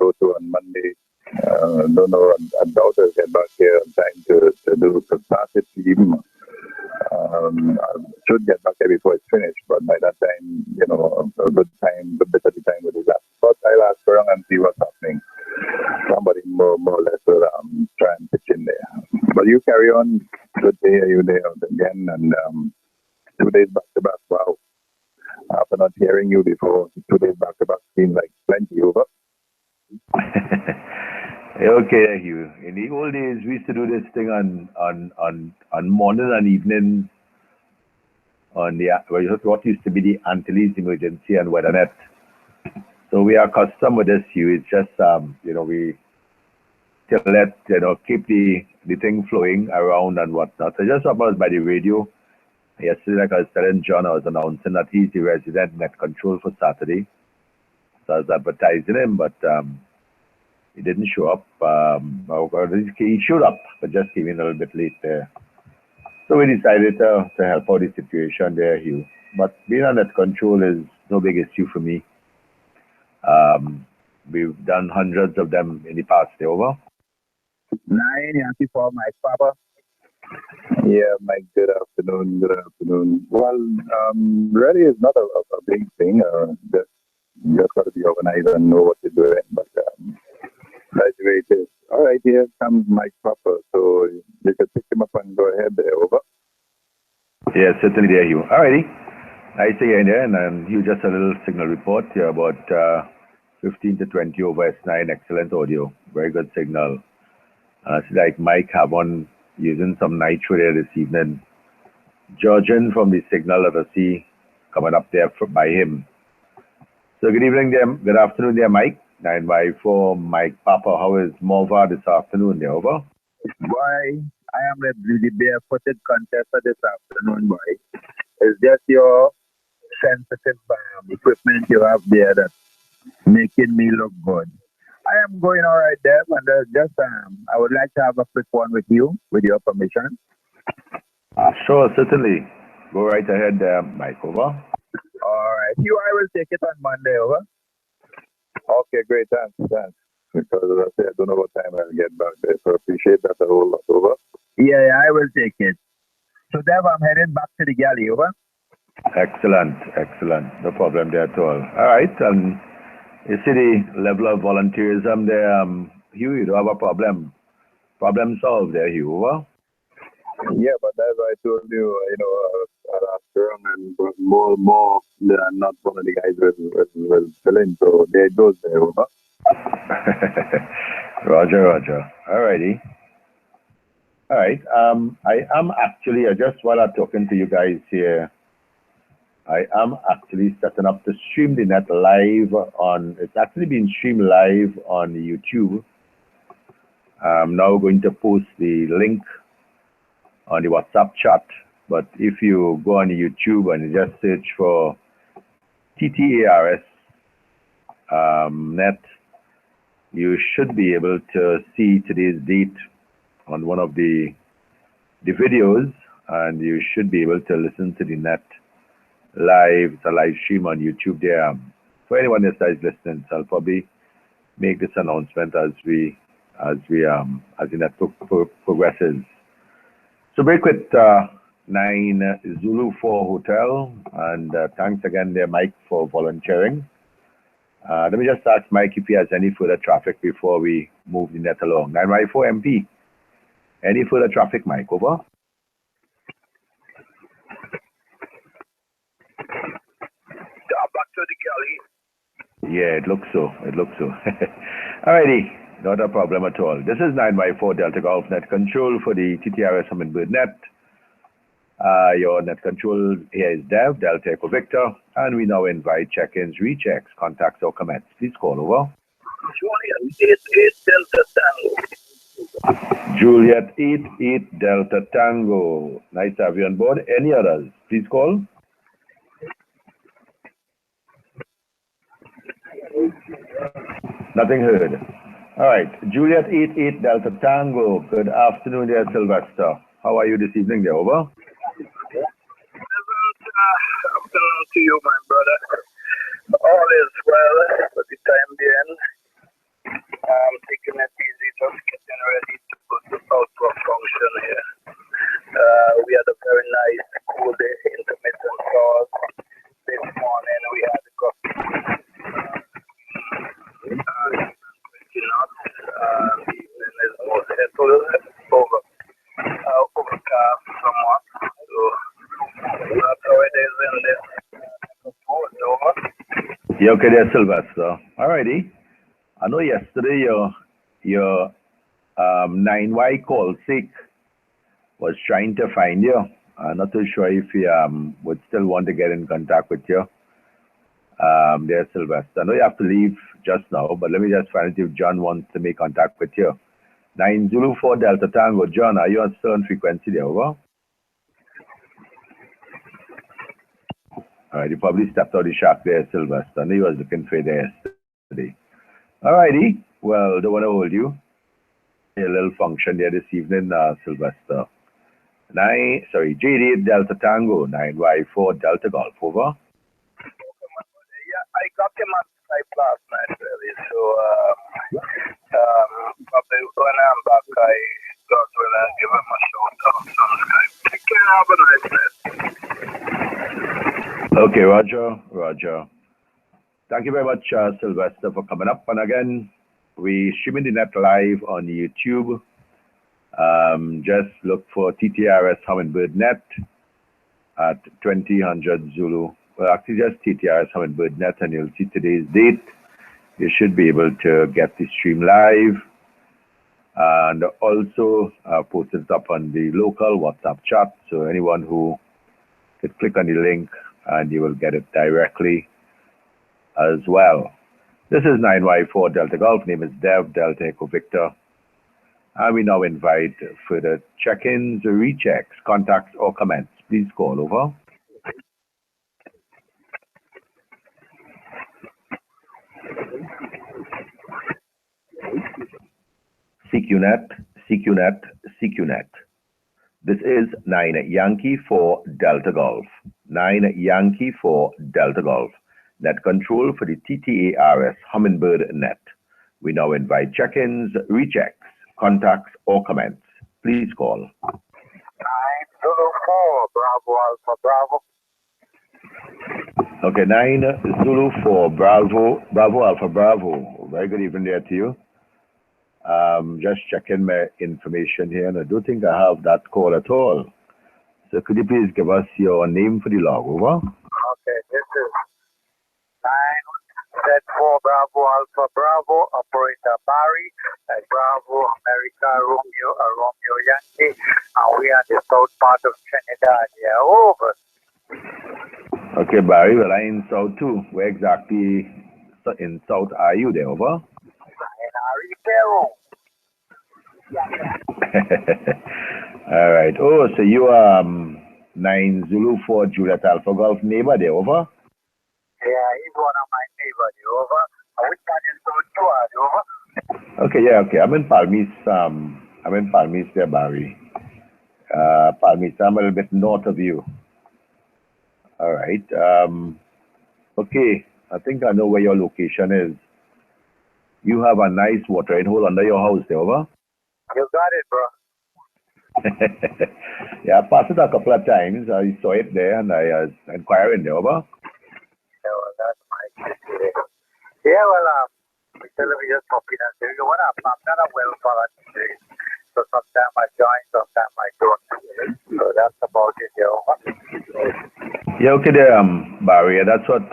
go to on Monday. Don't know. I doubt I'll get back here on time to start it even. I should get back there before it's finished, but by that time, a good bit of the time with the last. But I'll ask around and see what's happening. Somebody more or less will try and pitch in there. But you carry on. Good to hear you there again, and 2 days back to back. Wow. After not hearing you before, 2 days back to back seems like plenty over. Okay, Hugh. In the old days, we used to do this thing on morning and evening on what used to be the Antilles Emergency and WeatherNet. So we are accustomed with this, Hugh. It's just we keep the thing flowing around and whatnot. So just about by the radio. Yesterday, like I was telling John, I was announcing that he's the resident net control for Saturday. So I was advertising him, but he didn't show up. He showed up, but just came in a little bit late there. So we decided to help out the situation there, Hugh. But being on net control is no big issue for me. We've done hundreds of them in the past. Over. 9 Yankee for Mike Papa. Yeah, Mike, good afternoon. Well, really is not a big thing. You just got to be organized and know what you're doing. But that's the way it is. All right, here comes Mike Papa. So you can pick him up and go ahead there. Over. Yeah, certainly there, Hugh. All righty. Nice to hear you there. And Hugh, just a little signal report here about 15 to 20 over S9. Excellent audio. Very good signal. It's like Mike have one using some nitro there this evening. Judging from the signal that I see coming up there by him. So good evening there. Good afternoon there, Mike. 9x4 Mike Papa. How is Morva this afternoon there? Over. Boy, I am the barefooted contestant this afternoon, boy. It's just your sensitive equipment you have there that's making me look good. I am going all right there, and I would like to have a quick one with you, with your permission. Sure, certainly. Go right ahead, Mike. Over. All right. I will take it on Monday. Over. Okay, great. Thanks. Because as I say, I don't know what time I'll get back there, so I appreciate that a whole lot. Over. Yeah, I will take it. So, Dev, I'm heading back to the galley. Over. Excellent. No problem there at all. All right. You see the level of volunteerism there, Hugh, you don't have a problem. Problem solved there, Hugh. Over. Yeah, but as I told you, I'll ask around and more than not one of the guys will fill in. So there it goes there. Over. Roger. All righty. All right. I am actually, just while I'm talking to you guys here, I am actually setting up to stream the net live it's actually being streamed live on YouTube. I'm now going to post the link on the WhatsApp chat. But if you go on YouTube and you just search for TTARS net, you should be able to see today's date on one of the videos, and you should be able to listen to the net live. It's a live stream on YouTube there. For anyone that is listening, so I'll probably make this announcement as the net progresses. So break with 9 Zulu 4 Hotel, and thanks again there, Mike, for volunteering. Let me just ask Mike if he has any further traffic before we move the net along. 9Y4 MP. Any further traffic, Mike? Over. Back to the galley. Yeah, it looks so. Alrighty, not a problem at all. This is 9Y4 Delta Golf Net Control for the TTARS Hummingbird Net. Your net control here is Dev, Delta Echo Victor, and we now invite check-ins, rechecks, contacts, or comments. Please call over. Juliet 88 Delta Tango. Nice to have you on board. Any others? Please call. Nothing heard. All right. Juliet 88 Delta Tango. Good afternoon there, Sylvester. How are you this evening there? Over. Afternoon to you, my brother. All is well for the time being. You okay there, Sylvester? Alrighty. I know yesterday your 9Y call sick was trying to find you. I'm not too sure if he would still want to get in contact with you. There, Sylvester. I know you have to leave just now, but let me just find out if John wants to make contact with you. 9 Zulu 4 Delta Tango. John, are you on certain frequency there? Over. All right, you probably stepped out the shack there, Sylvester. I know you was looking for you there yesterday. All righty. Well, don't want to hold you. A little function there this evening, Sylvester. JD Delta Tango 9Y4 Delta Golf. Over. Yeah, I got him on Skype last night, really. So, probably when I'm back, I got will give him a shout out on Skype. Take care, have a nice night. Okay, Roger. Thank you very much, Sylvester, for coming up. And again, we streaming the net live on YouTube. Just look for TTARS Hummingbird Net at 2000 Zulu. Well, actually, just TTARS Hummingbird Net, and you'll see today's date. You should be able to get the stream live. And also post it up on the local WhatsApp chat. So anyone who could click on the link and you will get it directly as well. This is 9Y4 Delta Golf. Name is Dev, Delta Echo Victor. And we now invite further check-ins, rechecks, contacts, or comments. Please call over. CQNet. This is 9 Yankee 4 Delta Golf. 9 Yankee 4 Delta Golf. Net control for the TTARS Hummingbird Net. We now invite check-ins, rechecks, contacts, or comments. Please call. 9 Zulu 4 Bravo Alpha Bravo. Okay, 9 Zulu 4 Bravo Alpha Bravo. Very good evening there to you. Just checking my information here, and I don't think I have that call at all. So could you please give us your name for the log, over? Okay, this is 9 Z4 Bravo Alpha Bravo, operator Barry, Bravo America Romeo Yankee, and we are the south part of Trinidad here. Over. Okay, Barry, well, I'm in south too. Where exactly in south are you there, over? All right. Oh, so you are 9 Zulu 4 Juliet Alpha Golf neighbor there, over? Yeah, he's one of my neighbors, over. And which one is so two, over? Okay, yeah, okay. I'm in Palmis there, Barry. Palmis, I'm a little bit north of you. All right. Okay, I think I know where your location is. You have a nice watering hole under your house there, over? You got it, bro. Yeah, I passed it a couple of times. I saw it there and I was inquiring there, over? Yeah, well, that's my kid. Yeah, well, we just popping and saying, what up? I'm not a well volunteer. So sometimes I join, sometimes I don't. So that's about it, yeah, over. Yeah, okay there, Barry. That's what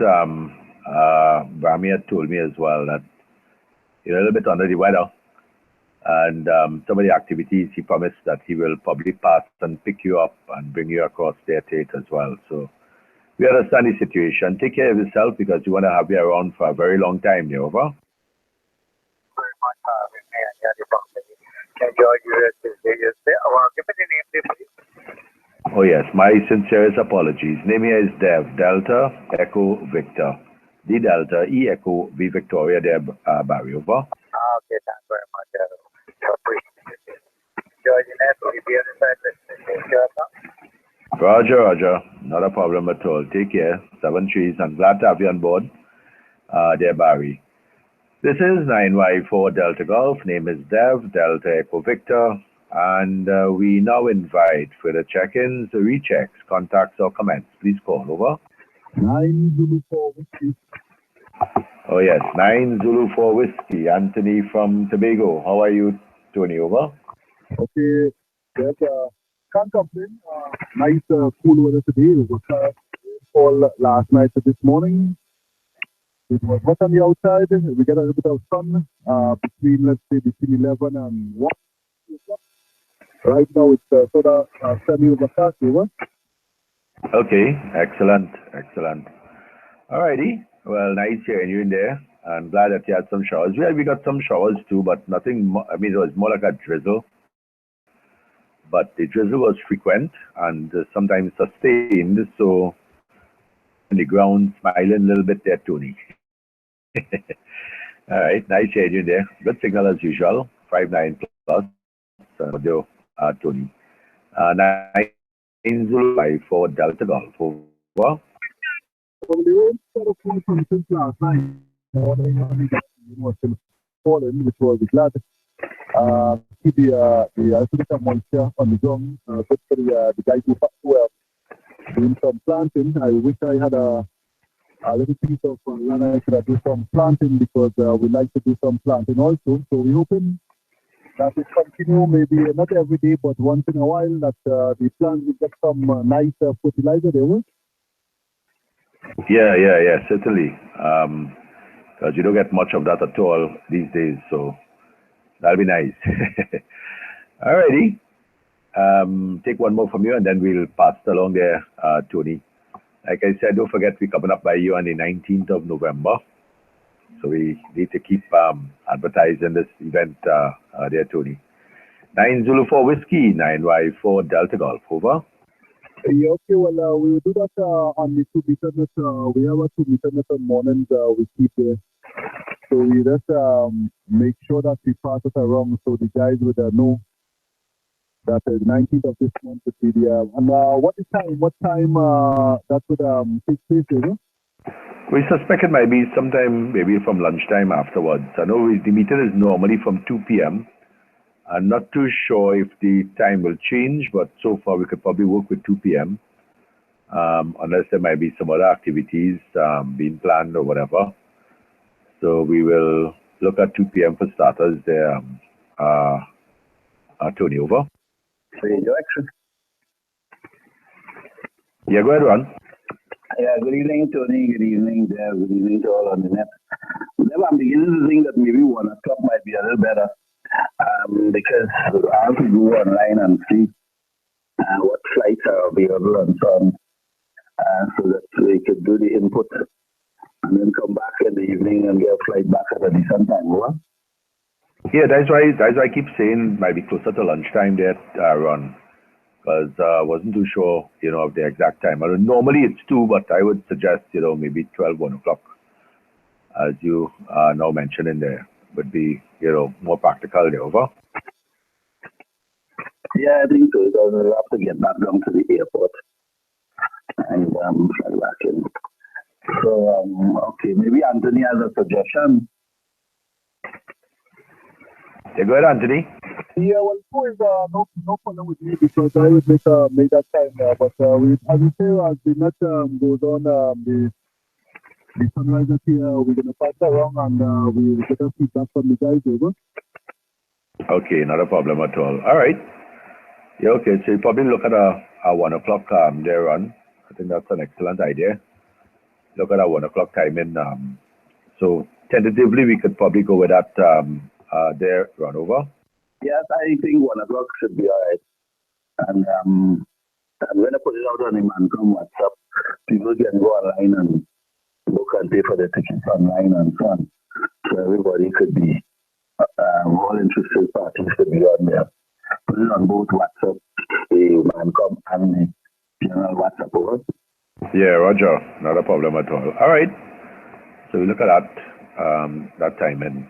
Brahmi had told me as well, that you're a little bit under the weather. And some of the activities, he promised that he will probably pass and pick you up and bring you across there to it as well. So we understand the situation. Take care of yourself because you want to have you around for a very long time, there, over? Very much having me and the company. Enjoy your day. Give me the name, please. Oh, yes. My sincerest apologies. Name here is Dev, Delta Echo Victor. D Delta E Echo V Victoria there, Barry, over. Okay, thanks very much. Appreciate it. Enjoy the net. We'll be on the side listening. Roger. Not a problem at all. Take care. 7 trees. I'm glad to have you on board. There, Barry. This is 9Y4 Delta Golf. Name is Dev, Delta Echo Victor. And we now invite further check-ins, rechecks, contacts, or comments. Please call, over. 9 Zulu 4 Whiskey. Oh, yes. 9 Zulu 4 Whiskey. Anthony from Tobago. How are you, Tony, over? Okay, there's can't complain. Nice cool weather today. It was fall last night to this morning. It was hot on the outside. We get a little bit of sun between, let's say, between 11 and 1. Right now it's sort of semi-overcast, over. Okay, excellent, excellent. Alrighty, well, nice hearing you in there. I'm glad that you had some showers. Well, we got some showers too, but nothing, I mean, it was more like a drizzle. But the drizzle was frequent and sometimes sustained, so on the ground smiling a little bit there, Tony. All right, nice hearing you there. Good signal as usual, 5-9 plus, audio, Tony. 905 Delta Golf, over. Well, the rain started falling since last night. Morning, was still falling, which was glad. Keep the little moisture on the ground. Good for the guys who are doing some planting. I wish I had a little piece of land I could do some planting because we like to do some planting also. So we're hoping that it continue, maybe not every day, but once in a while, that the plants will get some nice fertilizer there. Yeah, certainly. Because you don't get much of that at all these days, so that'll be nice. Alrighty. Take one more from you, and then we'll pass it along there, Tony. Like I said, don't forget we're coming up by you on the 19th of November. So we need to keep advertising this event there, Tony. 9 Zulu 4 Whiskey, 9Y4 Delta Golf, over. Yeah, okay, well, we will do that on the 2 meter net. We have a 2 meter net on mornings we keep there. So we just make sure that we pass it around so the guys would know that the 19th of this month would be the. And what time that would take place, you know? We suspect it might be sometime maybe from lunchtime afterwards. I know the meeting is normally from 2 p.m. I'm not too sure if the time will change, but so far we could probably work with 2 p.m. Unless there might be some other activities being planned or whatever. So we will look at 2 p.m. for starters there. Tony, over. Direction. Yeah, go ahead, Ron. Yeah, good evening, Tony. Good evening, Dev. Good evening to all on the net. Dev, I'm beginning to think that maybe 1 o'clock might be a little better because I have to go online and see what flights are available and so on, so that we could do the input and then come back in the evening and get a flight back at a decent time, over. Yeah, that's why I keep saying might be closer to lunchtime there, Ron. Because I wasn't too sure, of the exact time. Normally it's 2, but I would suggest, maybe 12, 1 o'clock, as you now mentioning there, would be, more practical there, over. Yeah, I think so, because we'll have to get back down to the airport and fly back in. So, okay, maybe Anthony has a suggestion. Yeah, go ahead, Anthony. Yeah, well, 2 is no problem with me because I would make that time. But as you say, as the net goes on, the sunrise here, we're going to pass around and we will get a feedback from the guys, over. Okay, not a problem at all. All right. Yeah, okay, so you probably look at a 1 o'clock there, Ron. I think that's an excellent idea. Look at a 1 o'clock timing. So tentatively, we could probably go with that there, Ron, over. Yes, I think 1 o'clock should be all right. And I'm going to put it out on the Mancom WhatsApp. People can go online and book and pay for the tickets online and so on. So everybody could be, all interested parties could be on there. Put it on both WhatsApp, the Mancom and the general WhatsApp, over. Yeah, Roger. Not a problem at all. All right. So we look at that timing.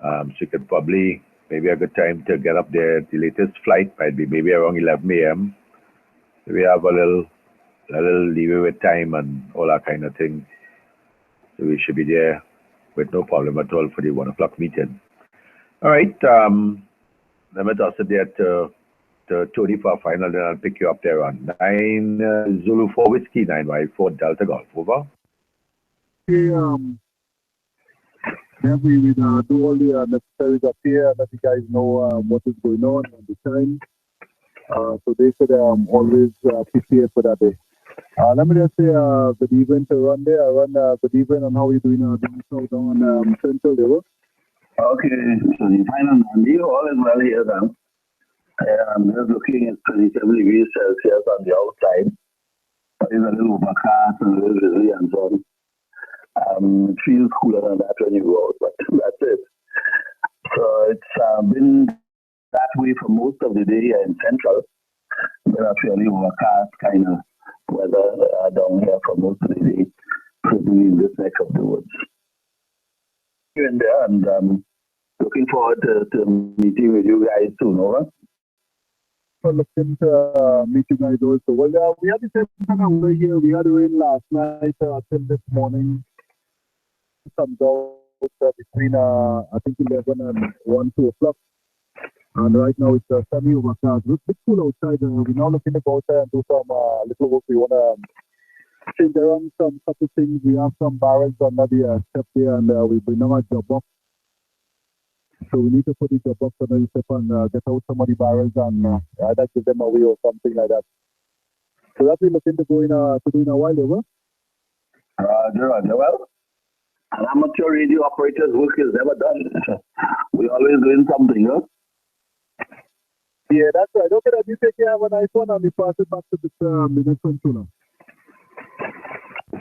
So you could probably, maybe a good time to get up there. The latest flight might be maybe around 11 a.m. So we have a little leeway with time and all that kind of thing. So we should be there with no problem at all for the 1 o'clock meeting. All right. Let me toss it there to Tony for a final, then I'll pick you up there on 9 Zulu 4 Whiskey, 9Y4 Delta Golf, over. Okay, then we will do all the necessaries up here and let the guys know what is going on and the time. So they should always prepare for that day. Let me just say good evening to Ron there. Ron, good evening, and how are you doing down on Central there? Okay, so you find on Andy, all is well here then. I'm just looking at 27 degrees Celsius on the outside. It's a little overcast and a little drizzly and so on. It feels cooler than that when you go out, but that's it. So it's been that way for most of the day here in Central. Been a fairly overcast kind of weather down here for most of the day, particularly in this neck of the woods. Here and there, and looking forward to meeting with you guys soon, over. Looking to meet you guys also. Well, we had the same kind of weather here. We had rain last night till this morning. Comes out between I think 11 and 1, 2 o'clock. And right now it's sunny overcast. It's a bit cool outside. We're now looking to go out there and do some little work. We want to change around some couple things. We have some barrels under the step there, and we bring them a job up. So we need to put the job up under the step and get out some of the barrels and either give them away or something like that. So that we're looking to go in to do in a while, over. Roger, well, an amateur radio operator's work is never done. We're always doing something, huh? Yeah, that's right. Okay, then you take care. Have a nice one, and we pass it back to this next one sooner.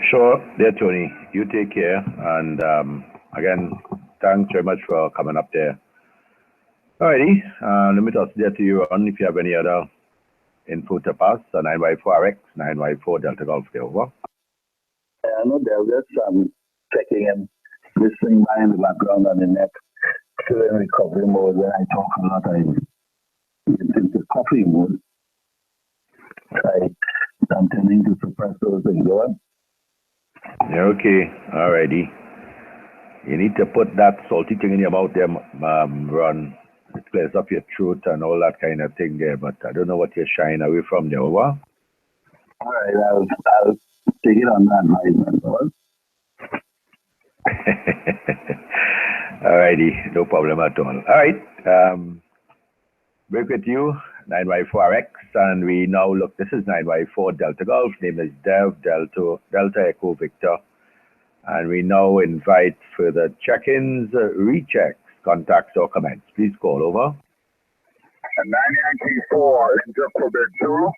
Sure, there, Tony. You take care. And again, thanks very much for coming up there. Alrighty, let me toss it to you, Ron, if you have any other info to pass. 9Y4RX, 9Y4 Delta Golf, there, over. I know there's just checking and listening by in the background on the net. Still in recovery mode. When I talk a lot, I get into coffee mode. I'm tending to suppress those things. Go on. Okay, alrighty. You need to put that salty thing in your mouth there, Ron. It clears up your throat and all that kind of thing there, but I don't know what you're shying away from there, over. All right, I'll take it on that line, Alrighty, no problem at all. Alright, break with you, 9Y4RX, and we now look, this is 9Y4 Delta Golf, name is Dev, Delta Echo Victor, and we now invite further check-ins, rechecks, contacts, or comments. Please call, over. 9 Yankee 4, India, Quebec, Zulu.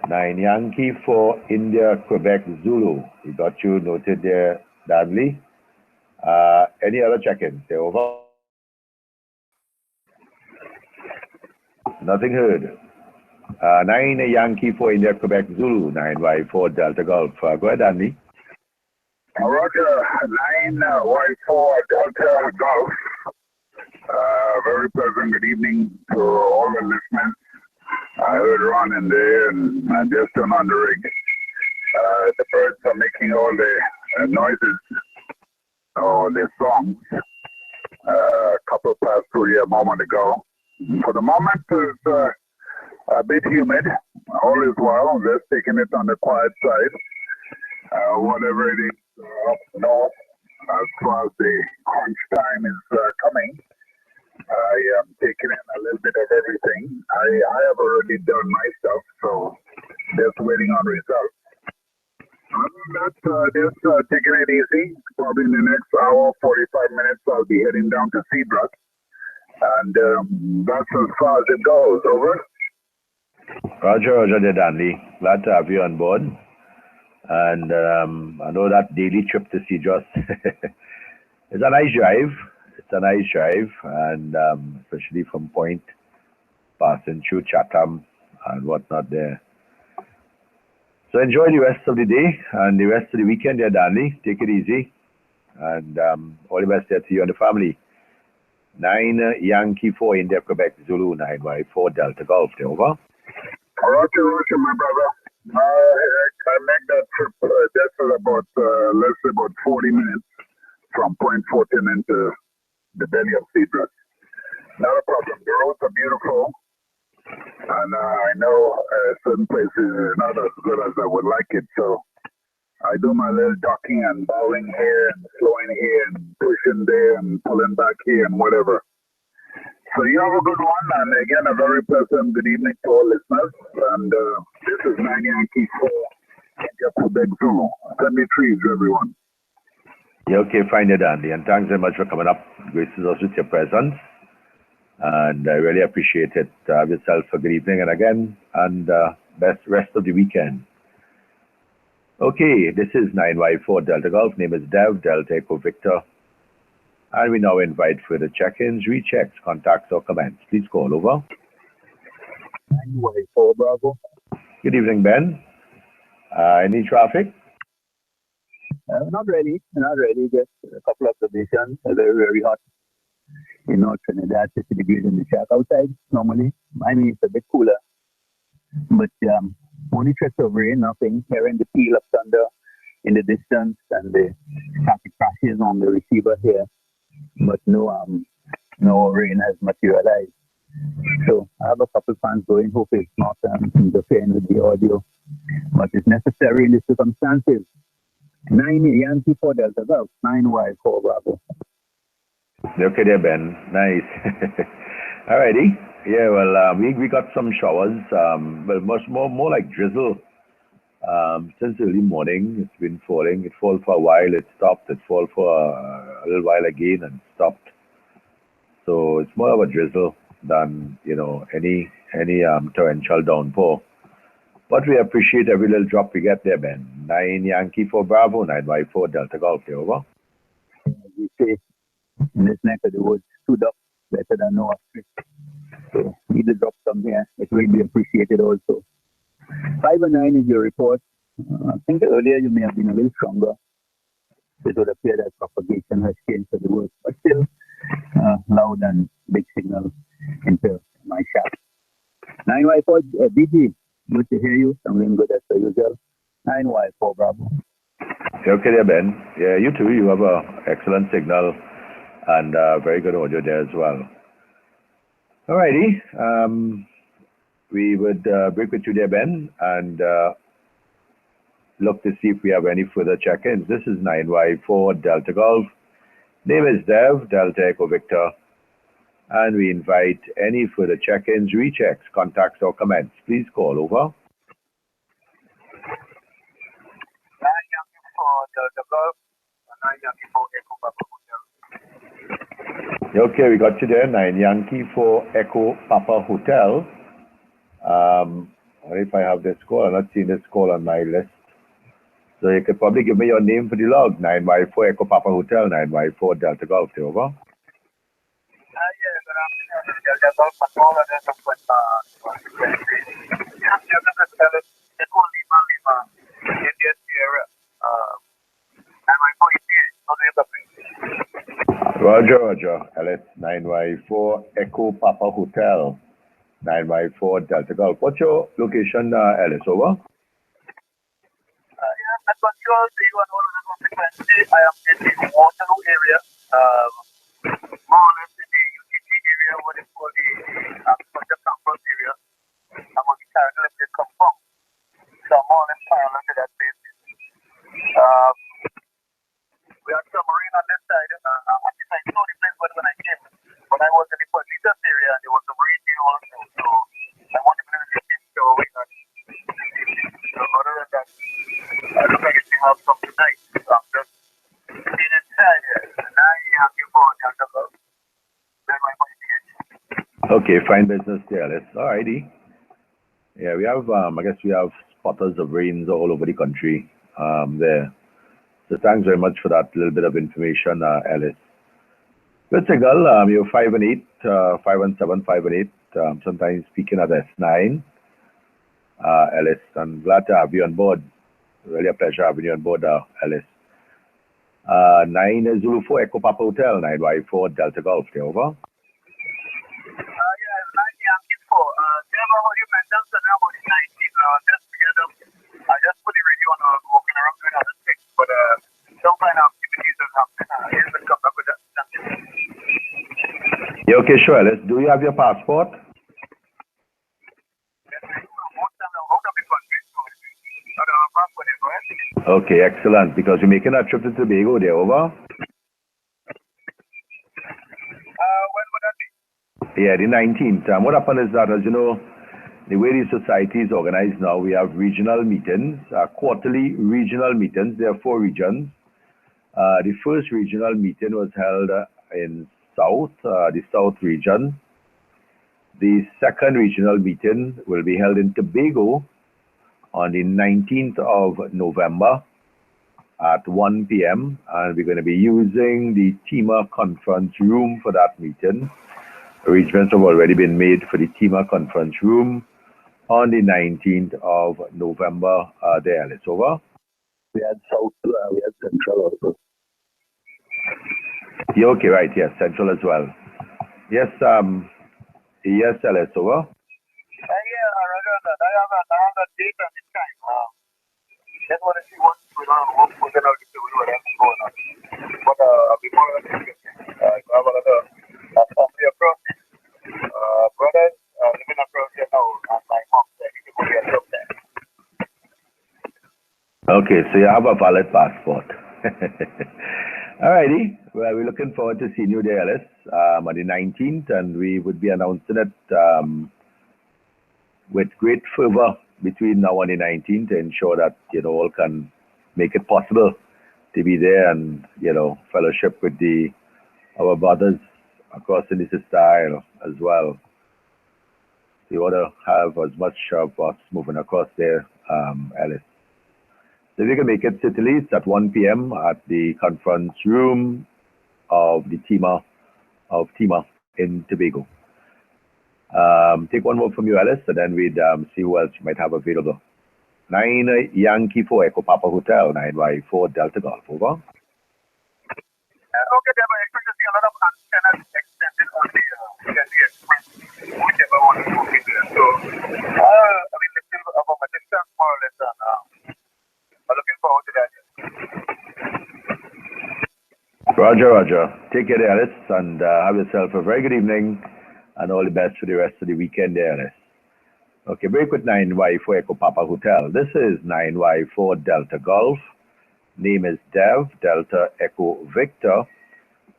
9 Yankee 4, India, Quebec, Zulu. We got you noted there, Danley. Any other check-ins? They're over. Nothing heard. 9 Yankee 4, India, Quebec, Zulu. 9Y4 Delta Golf. Go ahead, Andy. Roger, 9Y4 Delta Golf. Very pleasant good evening to all the listeners. I heard Ron in there, and I just turned on the rig. The birds are making all the noises, or the songs. A couple passed through here a moment ago. For the moment, it's a bit humid. All is well. Just taking it on the quiet side. Whatever it is up north, as far as the crunch time is coming, I am taking in a little bit of everything. I have already done my stuff, so just waiting on results. Just taking it easy. Probably in the next hour, 45 minutes, I'll be heading down to Seabrook. And that's as far as it goes. Over. Roger, there, Danley. Glad to have you on board. And I know that daily trip to Cedros is a nice drive. It's a nice drive, and especially from Point, passing through Chatham and whatnot there. So enjoy the rest of the day and the rest of the weekend there, Danley. Take it easy. And all the best there to you and the family. 9 Yankee 4 India, Quebec, Zulu, 9Y4 Delta Golf. Over. Roger, my brother. I make that trip just for about, let's say about 40 minutes from Point Fortin into the belly of Cedros. Not a problem. The roads are beautiful. And I know certain places are not as good as I would like it. So I do my little ducking and bowing here and slowing here and pushing there and pulling back here and whatever. So you have a good one, and again, a very pleasant good evening to all listeners. And this is 9 Yankee 4, Quebec Zulu. Send me trees, everyone. Yeah, okay, fine, Andy. And thanks very much for coming up, graces us with your presence. And I really appreciate it. Have yourself a good evening, and again, and best rest of the weekend. Okay, this is 9Y4 Delta Golf. Name is Dev, Delta Echo Victor. And we now invite further check-ins, rechecks, contacts, or comments. Please call over. 9Y4 Bravo. Good evening, Ben. Any traffic? Not really. Just a couple of observations. Very, very hot. You know, Trinidad, 50 degrees in the shack outside normally. I mean, it's a bit cooler. But only trips of rain, nothing. Hearing the peal of thunder in the distance and the traffic crashes on the receiver here. But no rain has materialized. So I have a couple fans going. Hope it's not interfering with the audio. But it's necessary in the circumstances. 9 Yankee 4 Delta Golf, 9Y4 Bravo. Okay there, Ben. Nice. Alrighty. Yeah, well, we got some showers, but much more like drizzle. Since early morning, it's been falling. It fall for a while, it stopped. It fall for a little while again and stopped. So it's more of a drizzle than, you know, any torrential downpour. But we appreciate every little drop we get there, Ben. 9 Yankee 4 Bravo, 9Y4 Delta Golf. Over. As we say, in this neck of the woods, 2 ducks better than no ostrich. So need to drop some here. It will be appreciated also. 5 and 9 is your report. I think earlier you may have been a little stronger. It would appear that propagation has changed for the worse, but still loud and big signal into my shaft. 9Y4 BG, good to hear you. Sounding good as per usual. 9Y4 Bravo. Okay there, Ben. Yeah, you too. You have a excellent signal and very good audio there as well. Alrighty. We would break with you there, Ben, and look to see if we have any further check-ins. This is 9Y4 Delta Golf. Name is Dev, Delta Echo Victor. And we invite any further check-ins, rechecks, contacts, or comments. Please call over. 9 Yankee 4 Delta Golf, 9 Yankee 4 Echo Papa Hotel. Okay, we got you there. 9 Yankee 4 Echo Papa Hotel. What if I have this call? I'm not seeing this call on my list. So you could probably give me your name for the log. 9Y4 Echo Papa Hotel, 9Y4 Delta Golf. Over. Delta Golf Patrol and then India Sierra. Roger. Ellis, 9Y4 Echo Papa Hotel, 9Y4 Delta Golf. What's your location, Ellis? Over. I control the one all of the consequences. I am in the Waterloo area, more or less in the UTG area, what is called the Project Campus area. I'm on the Carrigal and come from. So I'm more or less parallel to that place. We had some rain on this side. I saw the place when I came. When I was in the Portlitas area, there was some rain there also. So I wanted to be able to show away that. So other than that, I look like it's have some tonight. So I'm just being inside here. And I have you for Delta Golf. Okay, fine business there, Ellis. Alrighty. Yeah, we have, I guess we have spotters of rains all over the country there. So thanks very much for that little bit of information, Ellis. Good signal. You're 5 and 8, 5 and 7, 5 and 8. Sometimes speaking at S9. Ellis, I'm glad to have you on board. Really a pleasure having you on board, Ellis. 9 is Zulu 4 Echo Papa Hotel, 9Y4 Delta Golf. Over. Yeah, 9 Yankee 4. Never heard you mention the number 19. Just forget them. I just put the radio on walking around doing other things, but some kind of activities are happening. Here's the come back with that. Yeah, okay, sure, Ellis. Do you have your passport? Okay, excellent. Because you're making a trip to Tobago there, over? When would that be? Yeah, the 19th. What happened is that, as you know, the way the society is organized now, we have regional meetings, quarterly regional meetings. There are 4 regions. The first regional meeting was held in the South region. The second regional meeting will be held in Tobago on the 19th of November at 1 p.m. And we're going to be using the TEMA conference room for that meeting. Arrangements have already been made for the TEMA conference room on the 19th of November. There, it's over. We had South, we had Central also. Yeah, okay, right, yes, Central as well. Yes, yes, Alice, over. Yeah, Roger, I have that date and the time. Just want to see what we're going to do with whatever's going on. But before I do it, I have another family approach. Brothers living across here now, and my mom said he could get up there. Okay, so you have a valid passport. Alrighty, well, we're looking forward to seeing you there, Alice, on the 19th, and we would be announcing it with great fervor between now and the 19th to ensure that, you know, all can make it possible to be there and, you know, fellowship with our brothers across in this style as well. We want to have as much of us moving across there, Alice. So if you can make it Italy, it's at 1 p.m. at the conference room of the TEMA in Tobago. Take one more from you, Alice, and then we'd see who else you might have available. 9 Yankee 4 Echo Papa Hotel, 9Y4 Delta Golf, over. Okay, then I expect to see a lot of antennas extended on the whichever one is working there. So, I mean, little about my distance, more or less, and I'm looking forward to that. Roger. Take care, Alice, and have yourself a very good evening, and all the best for the rest of the weekend, Alice. Okay, break with 9Y4 Echo Papa Hotel. This is 9Y4 Delta Golf. Name is Dev, Delta Echo Victor.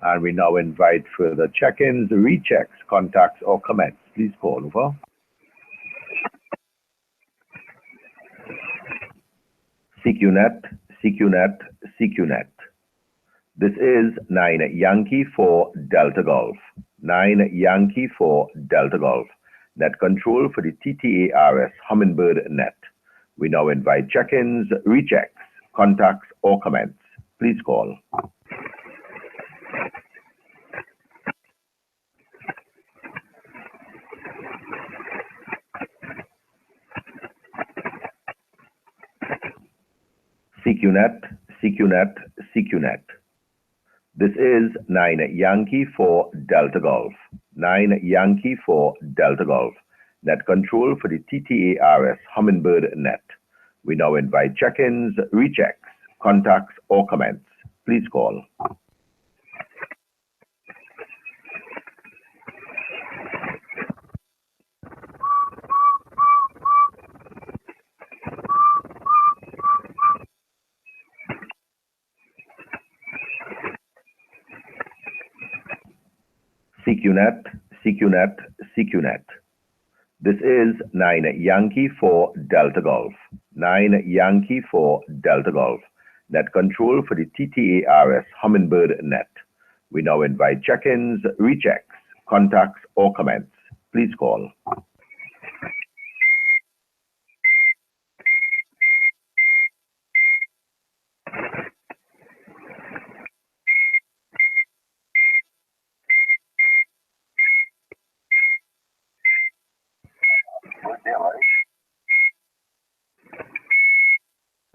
And we now invite further check-ins, rechecks, contacts, or comments. Please call over. CQNet. This is 9 Yankee 4 Delta Golf. 9 Yankee 4 Delta Golf. Net control for the TTARS Hummingbird net. We now invite check-ins, rechecks, contacts, or comments. Please call. CQNet. This is 9 Yankee 4 Delta Golf. 9 Yankee 4 Delta Golf. Net control for the TTARS Hummingbird net. We now invite check-ins, rechecks, contacts, or comments. Please call. CQNet. This is 9 Yankee 4 Delta Golf. 9 Yankee 4 Delta Golf. Net control for the TTARS Hummingbird net. We now invite check-ins, rechecks, contacts, or comments. Please call.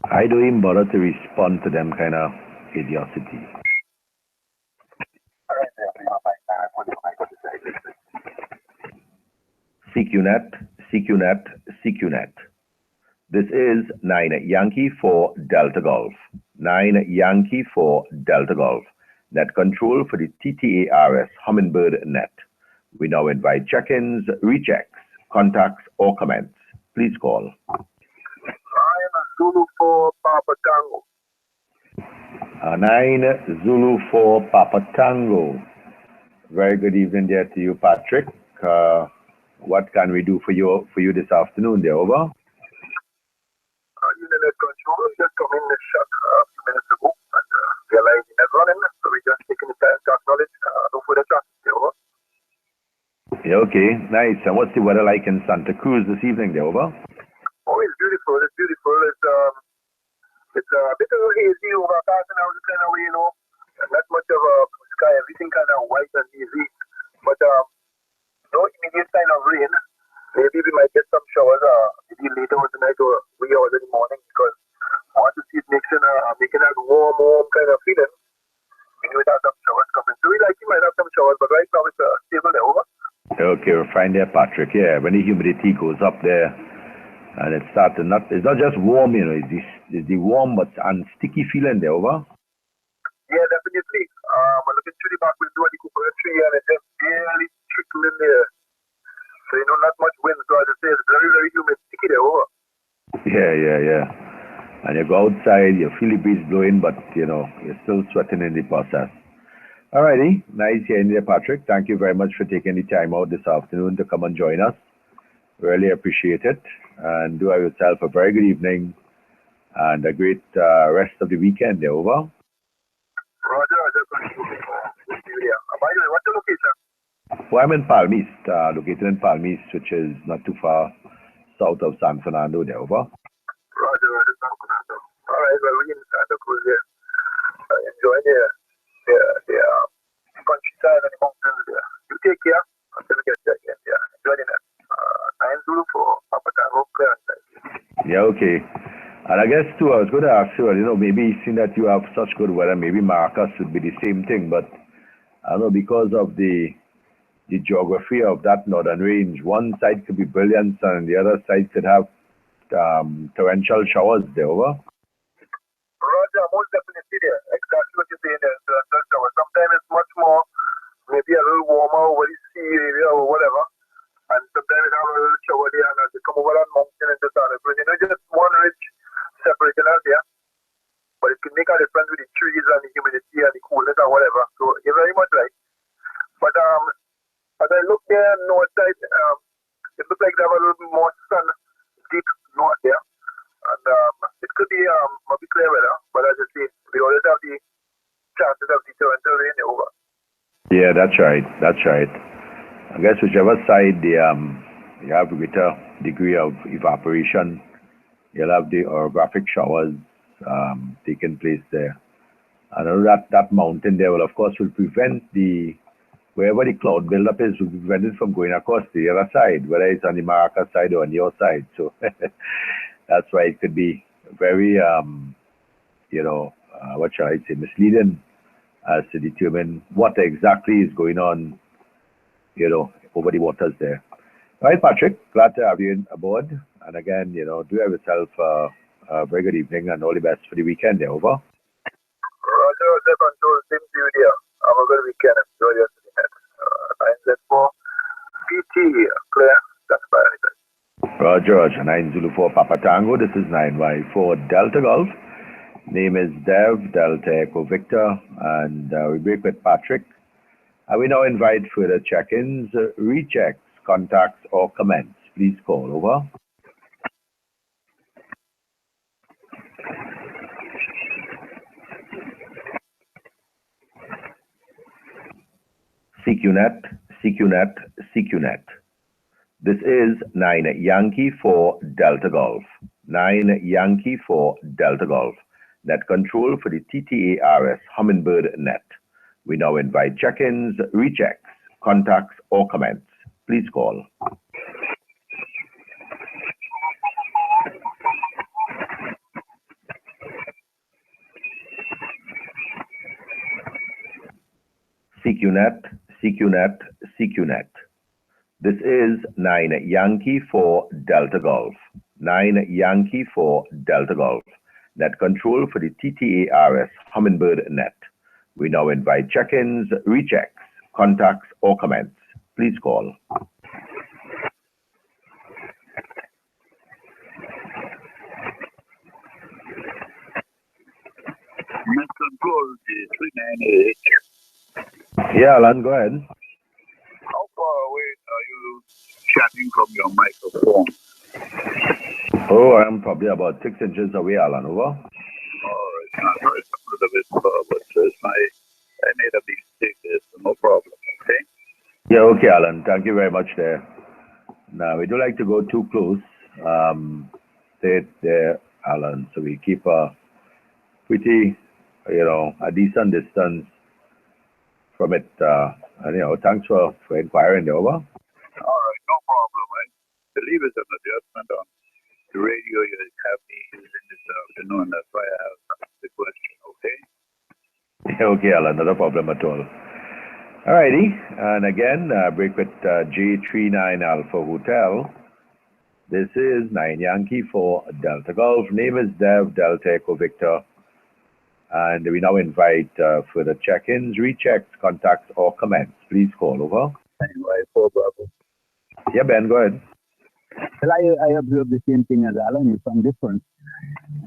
I don't even bother to respond to them kind of idiocy. CQNet. This is 9 Yankee 4 Delta Golf. 9 Yankee 4 Delta Golf. Net control for the TTARS Hummingbird net. We now invite check-ins, rechecks, contacts, or comments. Please call. Zulu 4 Papa Tango. 9 Zulu 4 Papa Tango. Very good evening there to you, Patrick. what can we do for you this afternoon there? Over. Internet control just come in the shot a few minutes ago, and realizing it's running, so we're just taking the time to acknowledge. No further traffic there. Over. Yeah, okay, nice. And what's the weather like in Santa Cruz this evening there? Over. Oh, it's beautiful. It's beautiful. It's a bit of a hazy overcast and all this kind of way, you know. And not much of a sky. Everything kind of white and hazy. But no immediate sign of rain. Maybe we might get some showers maybe later on tonight or wee hours in the morning, because I want to see it making that warm kind of feeling. We knew it had some showers coming. So we might have some showers, but right now it's stable there. Over. Okay, we're fine there, Patrick. Yeah, when the humidity goes up there, and it's starting it's not just warm, you know, it's the warm but and sticky feeling there. Over. Yeah, definitely. I'm looking through the back window of the coconut tree, and it's just barely trickling there. So, you know, not much wind, so as I say, it's very, very humid, sticky there. Over. Yeah. And you go outside, you feel the breeze blowing, but, you know, you're still sweating in the process. Alrighty, nice hearing you, Patrick. Thank you very much for taking the time out this afternoon to come and join us. Really appreciate it. And do have yourself a very good evening and a great rest of the weekend. Over. Roger. By the way, what's the location? Well, I'm in Palm East, located in Palm East, which is not too far south of San Fernando. There. Over. Roger. San Fernando. All right, well, we're in Santa Cruz here. Enjoy the countryside and the mountains there. You take care until we get there again. Yeah, enjoy the night. 9 Zulu for Papa Tango, clear and tight. Yeah, okay. And I guess too, I was going to ask you, you know, maybe seeing that you have such good weather, maybe Marcus would be the same thing, but I don't know, because of the geography of that northern range, one side could be brilliant and the other side could have torrential showers there. Over. Roger, most definitely there. Exactly what you're saying there. Torrential showers. Sometimes it's much more, maybe a little warmer over the sea area or whatever. And sometimes it have a little shower there, and as they come over that mountain into Santa Cruz, you know, just one ridge separating us there. But it can make a difference with the trees and the humidity and the coolness and whatever. So you're very much right. But as I look there north side, it looks like they have a little bit more sun deep north there. And it could be a bit clear weather, but as I say, we always have the chances of the torrential rain over. Yeah, that's right. I guess whichever side you have a greater degree of evaporation, you'll have the orographic showers taking place there. I know that mountain there will, of course, will prevent wherever the cloud buildup is, will prevent it from going across the other side, whether it's on the Maracas side or on your side. So that's why it could be very, what shall I say, misleading as to determine what exactly is going on, you know, over the waters there. All right, Patrick, glad to have you aboard. And again, you know, do have yourself a very good evening and all the best for the weekend there. Over. Roger, same to you there. Have a good weekend. Enjoy your night. 9Z4 PT, clear. That's by anything. Roger, 9 Zulu 4 Papa Tango. This is 9Y4 Delta Golf. Name is Dev, Delta Echo Victor, and we break with Patrick. We now invite further check-ins, rechecks, contacts, or comments. Please call. Over. CQNet. This is 9 Yankee 4 Delta Golf. 9 Yankee 4 Delta Golf. Net control for the TTARS Hummingbird net. We now invite check-ins, rechecks, contacts, or comments. Please call. CQNet. This is 9 Yankee 4 Delta Golf. 9 Yankee 4 Delta Golf. Net control for the TTARS Hummingbird net. We now invite check-ins, rechecks, contacts, or comments. Please call. Net control is 398. Yeah, Alan, go ahead. How far away are you chatting from your microphone. Oh, I'm probably about 6 inches away, Alan. Over. All right. No, it's a little bit forward. So I made a mistake there, so no problem. Okay. Yeah, okay, Alan. Thank you very much there. Now, we don't like to go too close. Stay there, Alan. So we keep a pretty, a decent distance from it. And, thanks for inquiring, over. All right, no problem. I believe it's an adjustment on the radio you have me using this afternoon. That's why I have the question, okay? Okay, Alan, not a problem at all. All righty, and again, break with J39 Alpha Hotel. This is 9 Yankee for Delta Golf. Name is Dev Delta Echo Victor. And we now invite further check-ins, rechecks, contacts, or comments. Please call over. Anyway, for Bravo. Yeah, Ben, go ahead. Well, I observed the same thing as Alan. You sound different.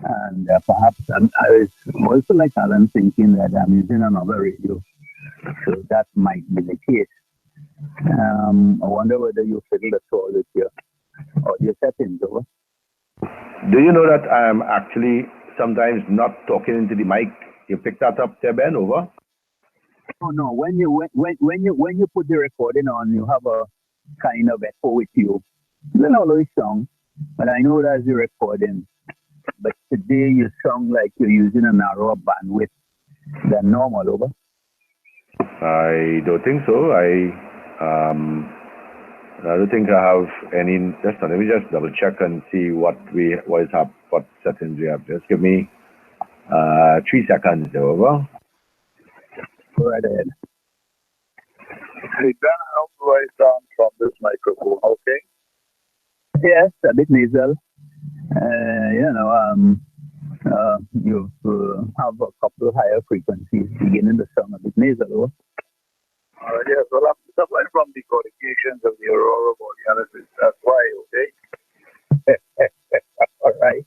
And perhaps I was also like Alan thinking that I'm using another radio. So that might be the case. I wonder whether you fiddled at all with your audio settings, over. Do you know that I'm actually sometimes not talking into the mic? You picked that up there, Ben, over? Oh, no. When you put the recording on, you have a kind of echo with you. It's not always sound, but I know that's the recording. But today you sound like you're using a narrower bandwidth than normal, over. I don't think so. I don't think I have any. Let me just double check and see what settings we have. Just give me 3 seconds, over. Go right ahead. Hey, Ben, how do I sound from this microphone? Okay. Yes, a bit nasal. You have a couple of higher frequencies beginning to sound a bit nasal, over. All right, yes. Well, I'm suffering from the correlations of the aurora borealis. That's why, okay? All right.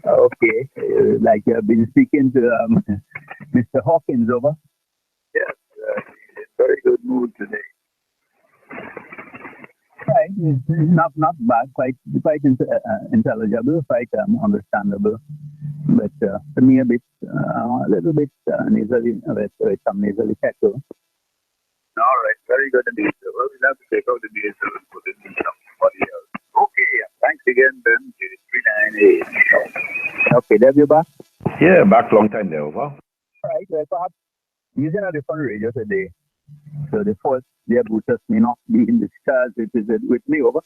Okay. Like you've been speaking to Mr. Hawkins, over. Yes, he's in very good mood today. Right. Not bad. Quite intelligible. Quite understandable. But for me, a little bit nasally, with some nasally echo. All right, very good indeed. Well, we'll have to take out the nasal and put it in somebody else. Okay, thanks again, Ben. 398. Okay, there you back. Yeah, back long time there, over. All right, well, perhaps using a different radio today. So the first, the Brutus may not be in the stars. It is with me, over.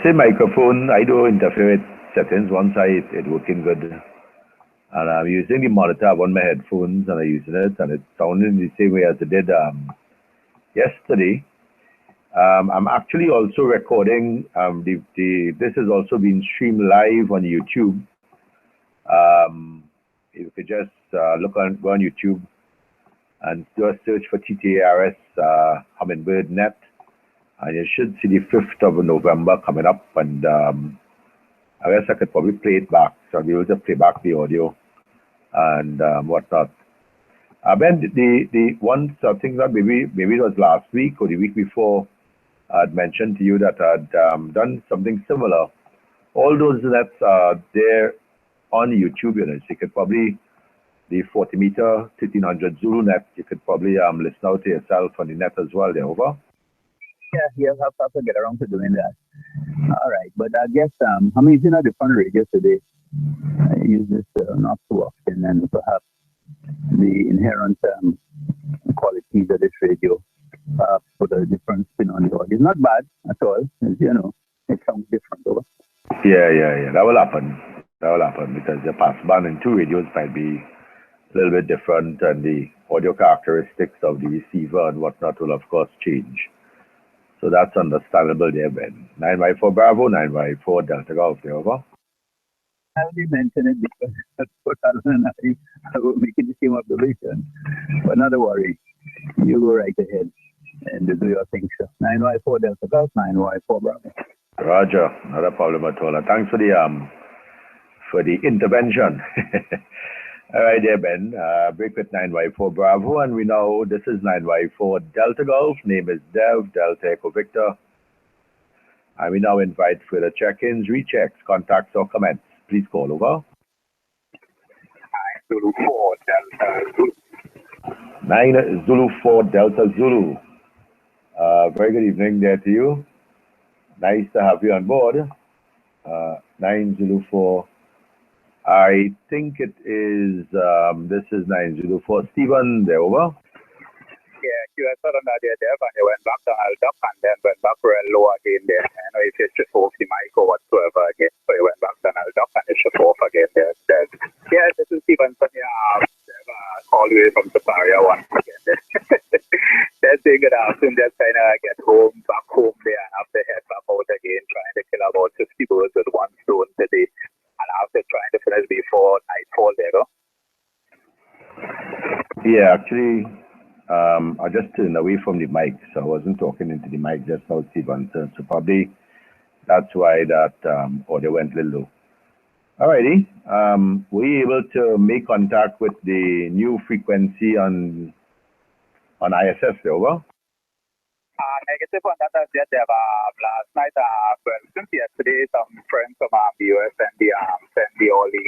Same microphone. I do interfere with settings. One side it working good. And I'm using the monitor on my headphones and I'm using it, and it's sounding the same way as it did yesterday. I'm actually also recording. This is also being streamed live on YouTube. You could just go on YouTube and do a search for TTARS Hummingbird Net, and you should see the 5th of November coming up. And I guess I could probably play it back, so I'll be able to play back the audio and whatnot. Ben, the one thing that maybe it was last week or the week before, I'd mentioned to you that I'd done something similar. All those nets are there on YouTube. So you could probably, the 40 meter 1300 Zulu net, you could probably listen out to yourself on the net as well. There, over. Yeah, you have to get around to doing that. All right, but I guess I'm using a different radio today. I use this not too often, and perhaps the inherent qualities of this radio put a different spin on the audio. It's not bad at all. It sounds different, over. Yeah. That will happen. Because the passband in 2 radios might be a little bit different, and the audio characteristics of the receiver and whatnot will, of course, change. So that's understandable there, Ben. 9Y4 Bravo, 9Y4 Delta Golf, there, over. I only mention it because that's what Alan and I were making the same observation. But not to worry. You go right ahead and do your thing, sir. 9Y4 Delta Golf, 9Y4 Bravo. Roger, not a problem at all. And thanks for the intervention. All right there, Ben. Break with 9Y4 Bravo, and this is 9Y4 Delta Golf. Name is Dev, Delta Echo Victor. And we now invite further check-ins, rechecks, contacts, or comments. Please call over. 9 Zulu 4 Delta Zulu. Very good evening there to you. Nice to have you on board. 9 Zulu 4. I think it is, this is 9 Zulu 4. Stephen, there over. Yeah, you had on that there, and you went back down Al Duck and then went back real low again there. I know if you shift off the mic or whatsoever again. So you went back down Al Duck and you shift off again there. Yeah, this is Stephen from all the way from Superior once again there. That's the good afternoon, just kind of get back home there and have to head back out again, trying to kill about 50 birds with one stone today. And after trying to finish before nightfall there, go. Yeah, actually, I just turned away from the mic, so I wasn't talking into the mic just now, Stephen. So probably that's why that audio went a little low. Alrighty, were you able to make contact with the new frequency on ISS there, over? Negative on that as yet, last night, well, since yesterday, some friends from the US sent the all the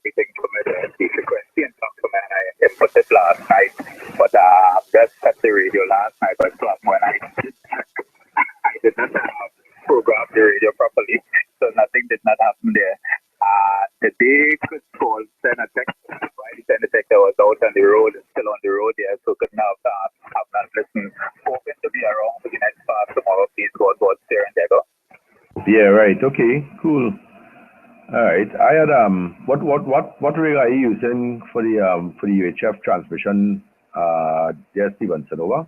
everything from the frequency and stuff from it. I input it last night, but just set the radio last night, but when I did not program the radio properly, so nothing did not happen there. The day could call, send a text, right? Send a text that was out on the road, still on the road, yeah, so couldn't have not listened. Hoping to be around for the next part tomorrow, please God steering there, go. Yeah, right, okay, cool. All right, I had what rig are you using for the UHF transmission? Yes, Stevenson, over.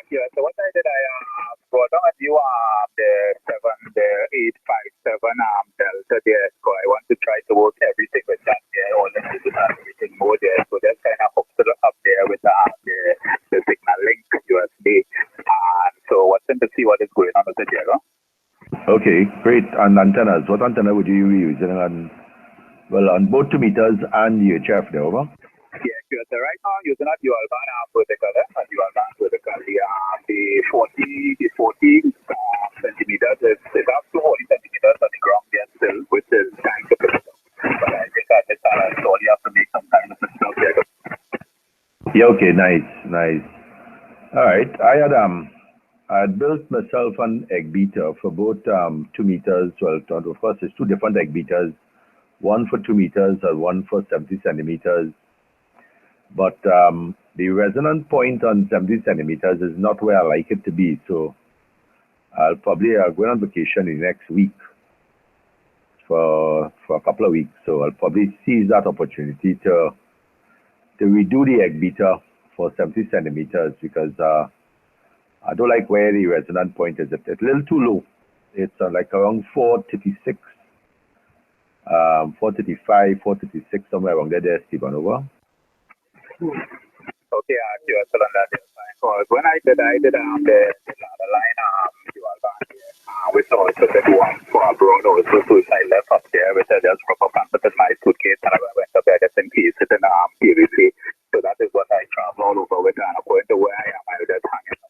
Yeah, so what I did, I brought on a new the 857 Delta there. So I want to try to work everything with that there, all the everything more there. So that kind of hooks it up there with the signal link USB. So watching to see what is going on with it there. Okay, great. And antennas, what antenna would you be using on both 2 meters and UHF there, over? Yeah, so right now I'm using a dual band vertical, the 40 centimeters is up to 40 centimeters on the ground there still, which is kind of good. But I think I just you have to make some kind of a stuff there. Yeah, okay, nice. All right, I had built myself an egg beater for both 2 meters. Well, of course, there's 2 different egg beaters, one for 2 meters and one for 70 centimeters. But the resonant point on 70 centimeters is not where I like it to be. So I'll probably go on vacation in the next week for a couple of weeks. So I'll probably seize that opportunity to redo the egg beater for 70 centimeters because I don't like where the resonant point is. It's a little too low. It's like around 436, 435, 436, somewhere around there, Stephen, over. Okay, you're still on that. Because when I did the line, which also did one for abroad also, so I left up there, which I just proper put my suitcase and I went up there just in case it's in PVC. So that is what I travel all over with, and according to where I am, I just hanging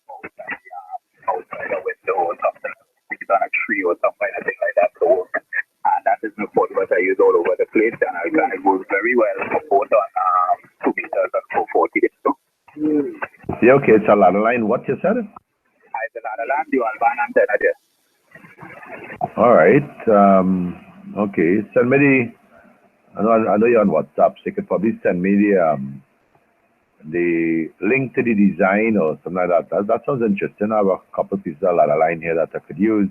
outside the window or something, it's on a tree or something, I think like that to work. And that is my phone, what I use all over the place, and it works very well for both on 2 meters and 440. Yeah, okay, it's a ladder line. What you said? It's a ladder line, dual band antenna there. All right. Okay. Send me I know you're on WhatsApp, so you could probably send me the link to the design or something like that. That sounds interesting. I have a couple of pieces of ladder line here that I could use.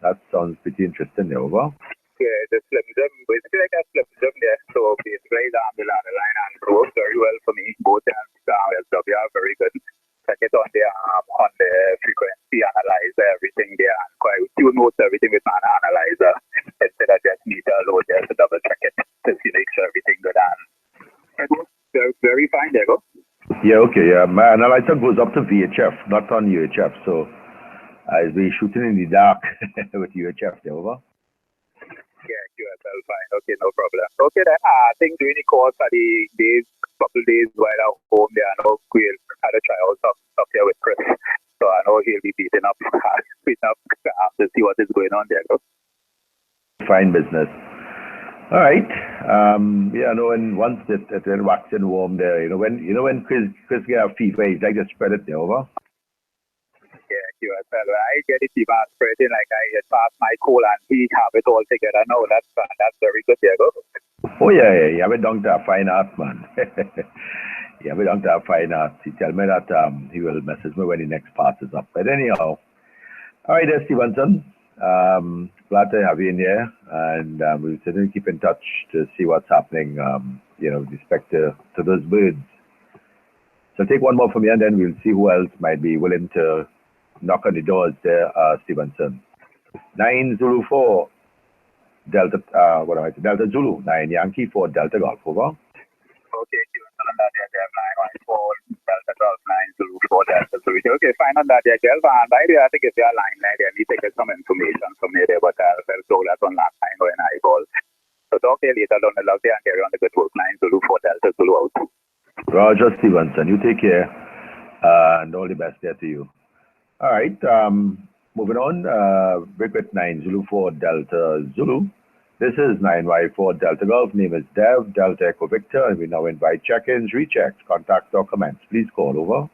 That sounds pretty interesting there, over. Yeah, the slim jump, basically like a slim jump there. So basically the ladder line and it works very well for me. Both SW are very good. Check it on the frequency analyzer, everything there. And quite tune most everything with an analyzer instead of just meter load there to double check it to see make sure everything good. And it works very fine there, go. Yeah, okay. Yeah, my analyzer goes up to VHF, not on UHF. So I'll be shooting in the dark with UHF there, over. Yeah, Well, fine. Okay, no problem. Okay, then, I think during the course of the couple days while I'm home there, I know we'll had a tryout up here with Chris. So I know he'll be beating up to see what is going on there. No? Fine business. All right. Yeah, no, and once it waxing warm there, when Chris get a fever, he's like just spread it there over. Yeah, well, I get it fever spreading like I get past my cold and he have it all together. No, that's very good there, go. Oh yeah, you have it down to a fine art, man. You have it down to a fine art. He tell me that he will message me when the next part is up. But anyhow, all right, Stevenson. Glad to have you in here, and we'll certainly keep in touch to see what's happening, with respect to those birds. So take one more from you, and then we'll see who else might be willing to knock on the doors there, Stevenson. 9 Zulu 4 Delta, Delta Zulu, 9 Yankee 4 Delta Golf, over. Okay, Stevenson, on that there, 914 Delta Golf, 9 Zulu 4 Delta Zulu. Okay, fine on that there, Gelf. And by the way, I think if you're line there, we take some information from there, but I'll show that on last time when I call. So talk to you later down the log there and carry on the good work, 9 Zulu 4 Delta Zulu out. Roger, Stevenson, you take care, and all the best there to you. All right, moving on, Bricklet 9 Zulu 4 Delta Zulu. This is 9Y4 Delta Golf. Name is Dev, Delta Echo Victor, and we now invite check-ins, rechecks, contacts, or comments. Please call over.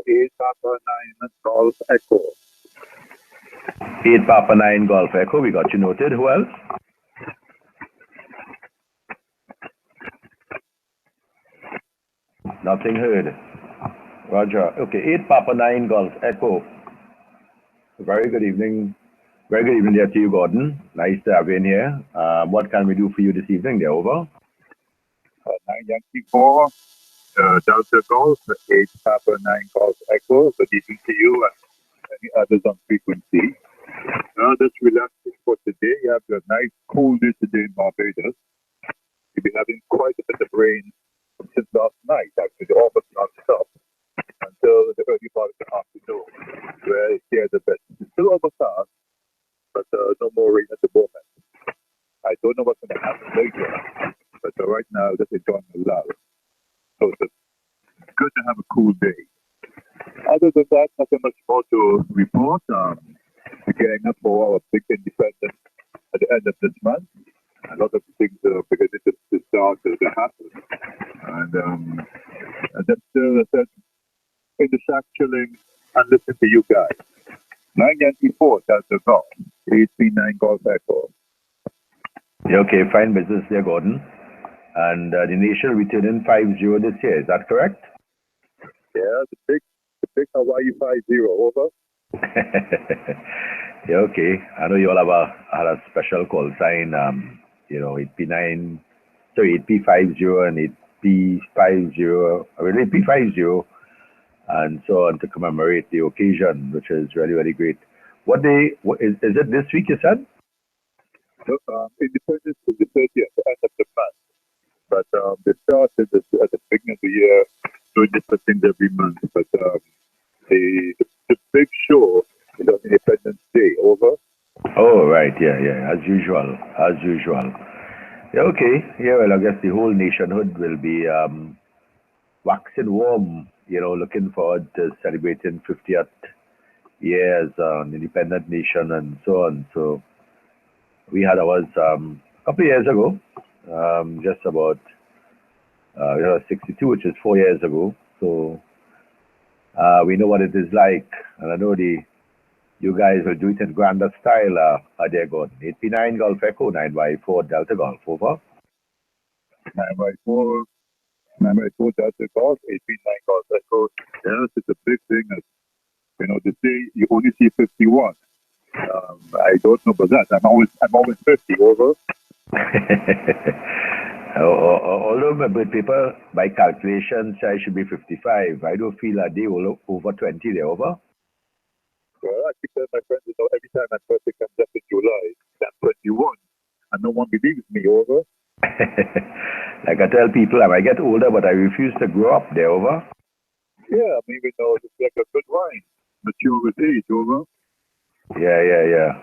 8 Papa 9 Golf Echo. 8 Papa 9 Golf Echo. We got you noted. Who else? Nothing heard. Roger. Okay, 8 Papa 9 Golf Echo. Very good evening. Very good evening there to you, Gordon. Nice to have you in here. What can we do for you this evening? There, over. 9 Yankee 4 Delta Golf, 8 Papa 9 Golf Echo. Good evening to you and any others on frequency. Just relaxing for today. You have a nice cool day today in Barbados. You'll be having quite a bit of rain since last night, actually, almost non-stop until the early part of the afternoon, where here the best. It's still overcast, but no more rain at the moment. I don't know what's going to happen later, but right now, just enjoying the love. So it's good to have a cool day. Other than that, nothing much more to report. We're getting up for our big independence at the end of this month. A lot of things are beginning to start to happen. And just in the shack chilling and listen to you guys. 9 Yankee 4, that's the golf. 839 Golf Echo. Yeah, okay, fine business there, Gordon. And the nation returning 5-0 this year, is that correct? Yeah, the big Hawaii 5-0, over. Yeah, okay. I know you all had a special call sign, 8P9, sorry, 8P50 and 8P50, 8P50, and so on to commemorate the occasion, which is really, really great. What day, is it this week, you said? So, Independence is the 30th, the end of the month. But they started at the beginning of the year doing different things every month. But the big show is on Independence Day, over. Oh, right, yeah, as usual. Yeah, okay. Yeah, well, I guess the whole nationhood will be waxing warm, looking forward to celebrating 50th years on independent nation and so on. So we had ours a couple of years ago, just about 62, which is 4 years ago. So we know what it is like, and I know you guys will do it in grander style. There, Gordon. 8P9 Golf Echo, 9Y4 Delta Golf, over. 9Y4 Delta Golf, 8P9 Golf Echo. Yes, it's a big thing. They say you only see 51. I don't know about that. I'm always 50, over. Although my people, by calculation, say I should be 55. I don't feel a day over 20 there, over. Well, I keep telling my friends, every time my birthday comes up in July, I'm 21, and no one believes me, over. Like I tell people, I might get older, but I refuse to grow up there, over. Yeah, it's like a good wine. Mature with age, over. Yeah.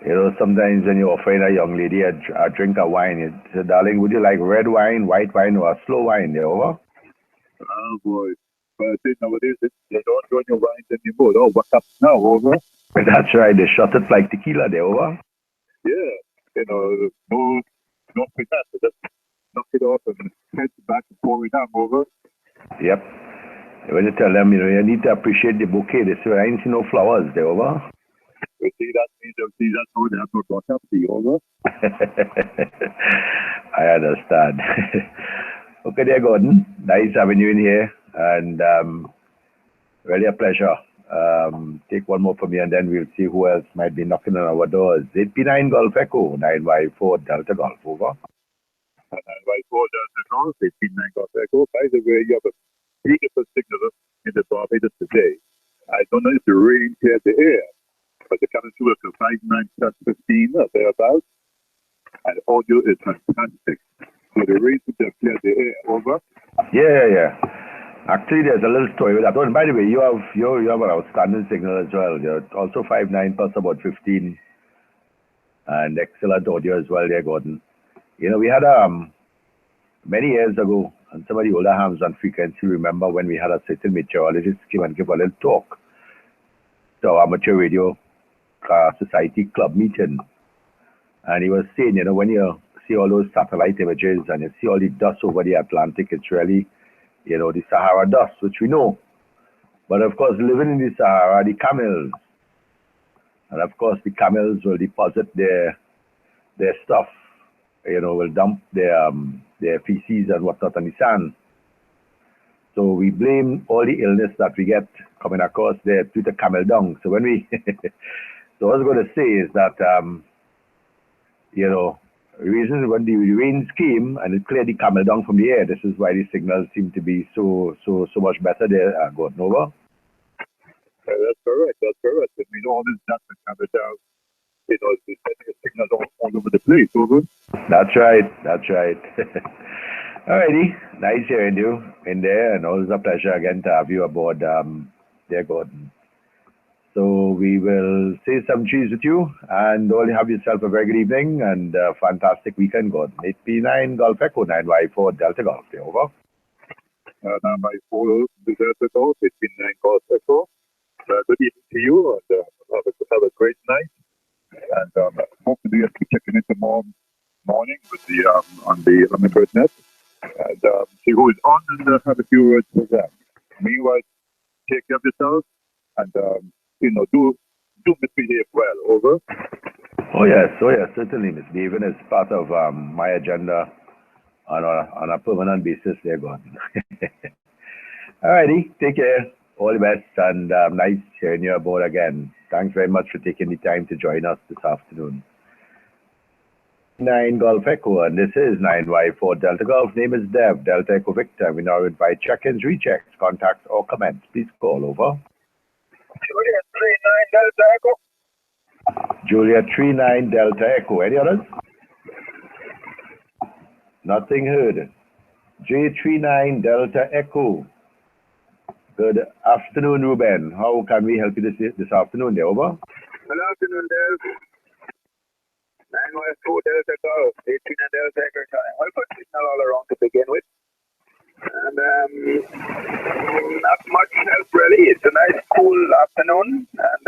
You know, sometimes when you're offering a young lady a drink of wine, you say, darling, would you like red wine, white wine, or a slow wine? They over? Oh, boy. But I think nowadays, they don't join your wines anymore. Oh, what's up now, over? That's right. They shot it like tequila. They over? Yeah. You know, no pretend. Just knock it off and head back and pour it down, over. Yep. When you tell them, you know, you need to appreciate the bouquet, they say, I ain't see no flowers. They over? You see, that means they have no brought up the over. I understand. Okay, dear Gordon, nice having you in here, and really a pleasure. Take one more from me, and then we'll see who else might be knocking on our doors. 8P9 Golf Echo, 9Y4 Delta Golf, over. And 9Y4 Delta Golf, 8P9 Golf Echo. By the way, you have a beautiful signal in the Barbados today. I don't know if the rain cleared the air, but the coming through to 59+15 or thereabouts, and audio is fantastic. So the rain should have cleared the air, over. Yeah. Actually, there's a little story with that. Oh, and by the way, you have an outstanding signal as well. You're also 5'9" plus about 15, and excellent audio as well there, Gordon. You know, we had many years ago, and some of the older hams on frequency remember when we had a certain meteorologist come and give a little talk to our amateur radio society club meeting, and he was saying, you know, when you see all those satellite images and you see all the dust over the Atlantic, it's really, you know, the Sahara dust, which we know. But of course, living in the Sahara, the camels, and of course the camels will deposit their stuff, you know, will dump their feces and whatnot on the sand. So we blame all the illness that we get coming across there to the camel dung. So when we, so what I was going to say is that, you know, the reason when the rains came and it cleared the camel dung from the air, this is why the signals seem to be so much better there, Gordon, over. That's correct. And we know all this dust that comes down. You know, it's sending a signal all over the place, over. That's right. Alrighty, nice hearing you in there, and always a pleasure again to have you aboard, there, Gordon. So we will say some cheese with you, and all have yourself a very good evening and a fantastic weekend, Gordon. 8P9 Golf Echo, 9Y4 Delta Golf, over. 9Y4 Delta Golf, 8P9 Golf Echo. Good evening to you, and have a great night. And hopefully you'll be checking in tomorrow morning with the on the Hummingbird net, and see who is on, and have a few words with them. Meanwhile, take care of yourself, and you know, do misbehave well, over. Oh yes, certainly misbehaving is part of my agenda on a permanent basis there, Gordon. Alrighty, take care, all the best, and nice hearing you aboard again. Thanks very much for taking the time to join us this afternoon. 9 Golf Echo, and this is 9Y4 Delta Golf. Name is Dev, Delta Echo Victor. We now invite check-ins, rechecks, contacts, or comments. Please call over. Juliet 39 Delta Echo. Juliet 39 Delta Echo. Any others? Nothing heard. J39 Delta Echo. Good afternoon, Ruben. How can we help you this afternoon, there, over? Good afternoon, Dev. 9Y4 Delta Golf, 18 and Delta Echo time. I'll put signal all around to begin with. And not much help really. It's a nice cool afternoon, and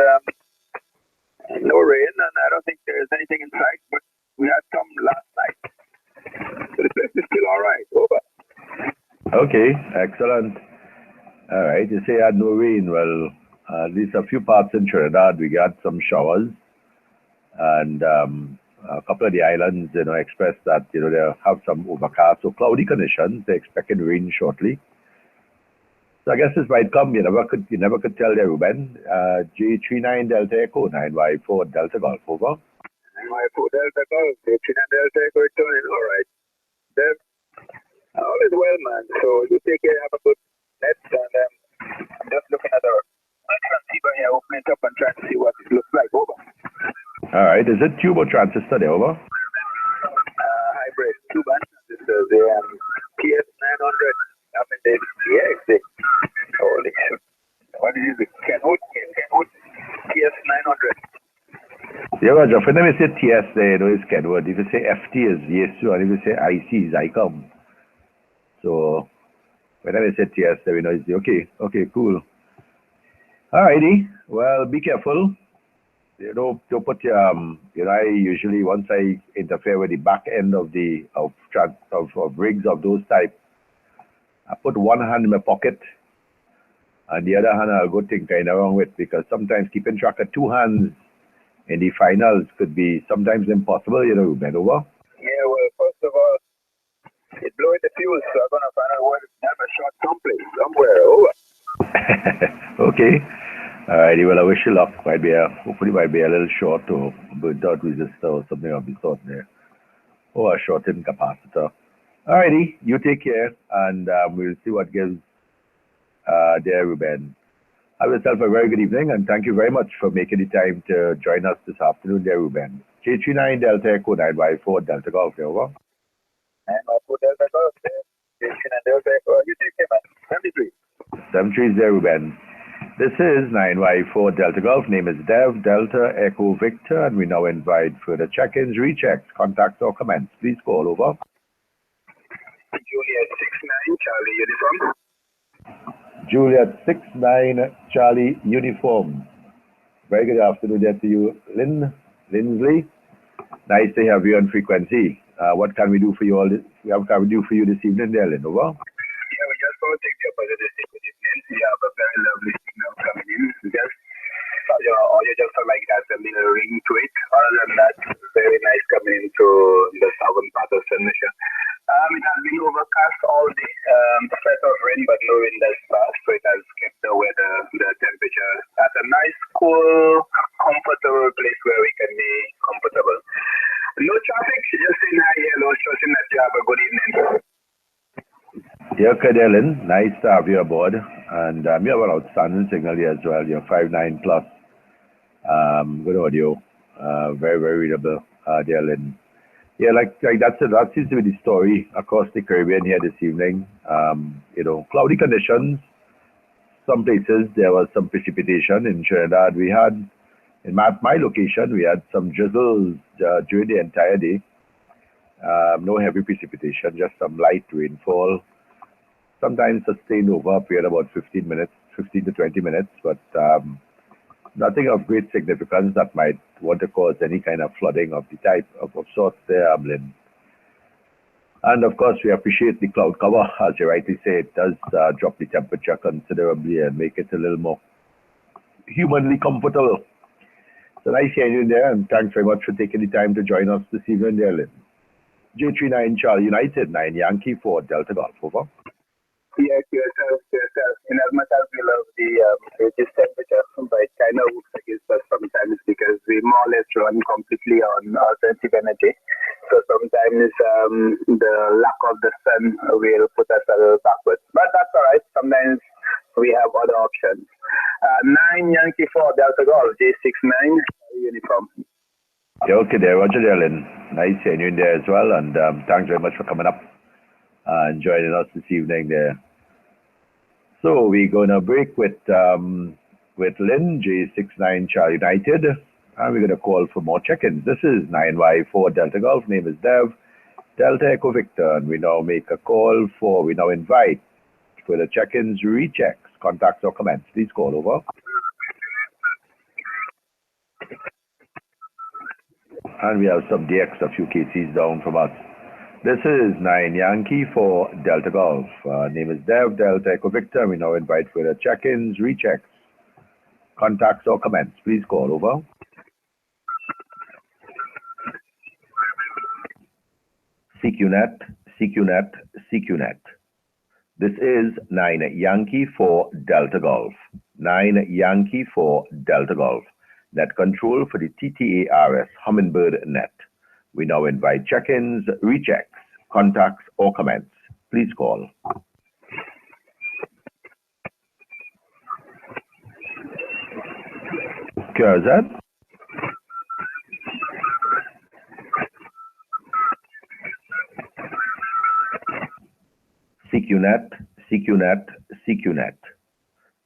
no rain, and I don't think there's anything in sight, but we had some last night. So the place is still all right. Over. Okay, excellent. All right, you say you had no rain. Well, at least a few parts in Trinidad, we got some showers, and a couple of the islands, you know, expressed that, you know, they have some overcast or cloudy conditions. They're expecting rain shortly. So I guess this might come. You never could tell there, Ruben. J39 Delta Echo, 9Y4 Delta Golf, over. 9Y4 Delta Golf, 18 and Delta Echo returning. All right. Dev, all is well, man. So you take care, have a good net, and I'm just looking at our transceiver here, open it up and try to see what it looks like. Over. All right. Is it tube or transistor there, over? Hybrid tube and transistor. The PS900. I mean, the exit. Holy shit. What is it? Kenwood PS900. Yeah, Roger, when I say TS there, you know, it's Kedward. If you say FT is Yesu, and if you say IC is ICOM. So when I say TS there, you know, it's okay, cool. Alrighty, well, be careful. You know, to put your, you know, I usually, once I interfere with the back end of rigs of those type, I put one hand in my pocket and the other hand I'll go tinkering around with, because sometimes keeping track of two hands in the finals could be sometimes impossible, you know, bend over. Yeah, well, first of all, it's blowing the fuse, so I'm going to find out where to have a shot someplace, somewhere, over. Okay. Alrighty, well, I wish you luck. Hopefully might be a little short or burnt out resistor or something of the sort there. Or a shortened capacitor. Alrighty, you take care, and we'll see what gives there, Ruben. Have yourself a very good evening, and thank you very much for making the time to join us this afternoon there, Ruben. J39 Delta Echo 9Y4 Delta Golf, over. 9Y4 Delta Golf, J39 Delta Echo. You take care, man. 73. 73 is there, Ruben. This is 9Y4 Delta Golf. Name is Dev, Delta Echo Victor, and we now invite further check-ins, rechecks, contacts, or comments. Please call over. Juliet 69 Charlie Uniform. Juliet 69 Charlie Uniform. Very good afternoon there to you, Lindsley. Nice to have you on frequency. What can we do for you all? What can we do for you this evening, there, Lynn? Over. Yeah, we just want to take the opportunity to evening. We have a very lovely signal coming in. Just your audio just like that, a little ring to it. Other than that, very nice coming into the southern part of St. Lucia. It has been overcast all day. Threat of rain, but no wind has passed, so it has kept the weather, the temperature at a nice, cool, comfortable place where we can be comfortable. No traffic, just saying hi, hello, trusting that you have a good evening. Yeah, okay, Dylan. Nice to have you aboard. And you have an outstanding signal here as well. You're 5.9 plus. Good audio. Very, very readable, Dylan. Yeah, like that seems to be the story across the Caribbean here this evening. You know, cloudy conditions. Some places there was some precipitation. In Trinidad, we had, in my location, we had some drizzles during the entire day. No heavy precipitation, just some light rainfall. Sometimes sustained over a period of about 15 to 20 minutes, but nothing of great significance that might want to cause any kind of flooding of the type of sorts there, Lynn. And of course, we appreciate the cloud cover. As you rightly say, it does drop the temperature considerably and make it a little more humanly comfortable. So nice hearing you there, and thanks very much for taking the time to join us this evening there, Lynn. J39 Charlie United, 9 Yankee 4 Delta Golf, over. Yes, yourself. In as much as we love the this temperature, but it kind of works against us sometimes because we more or less run completely on alternative energy. So sometimes the lack of the sun will put us a little backwards. But that's all right. Sometimes we have other options. 9 Yankee 4 Delta Golf, J69 uniform. Yeah, okay there, Roger Dylan. Nice seeing you in there as well, and thanks very much for coming up and joining us this evening there. So we're going to break with Lynn, J69 Charlie United, and we're going to call for more check-ins. This is 9Y4 Delta Golf. Name is Dev, Delta Echo Victor, and we now invite for the check-ins, rechecks, contacts, or comments. Please call over. And we have some DX, a few KCs down from us. This is 9 Yankee 4 Delta Golf. Name is Dev, Delta Echo Victor. We now invite for the check-ins, rechecks, contacts, or comments. Please call over. CQNet, CQNet, CQNet. This is 9 Yankee 4 Delta Golf. 9 Yankee 4 Delta Golf. Net control for the TTARS Hummingbird net. We now invite check-ins, rechecks, contacts, or comments. Please call. Kurzat. CQNet, CQNet, CQNet.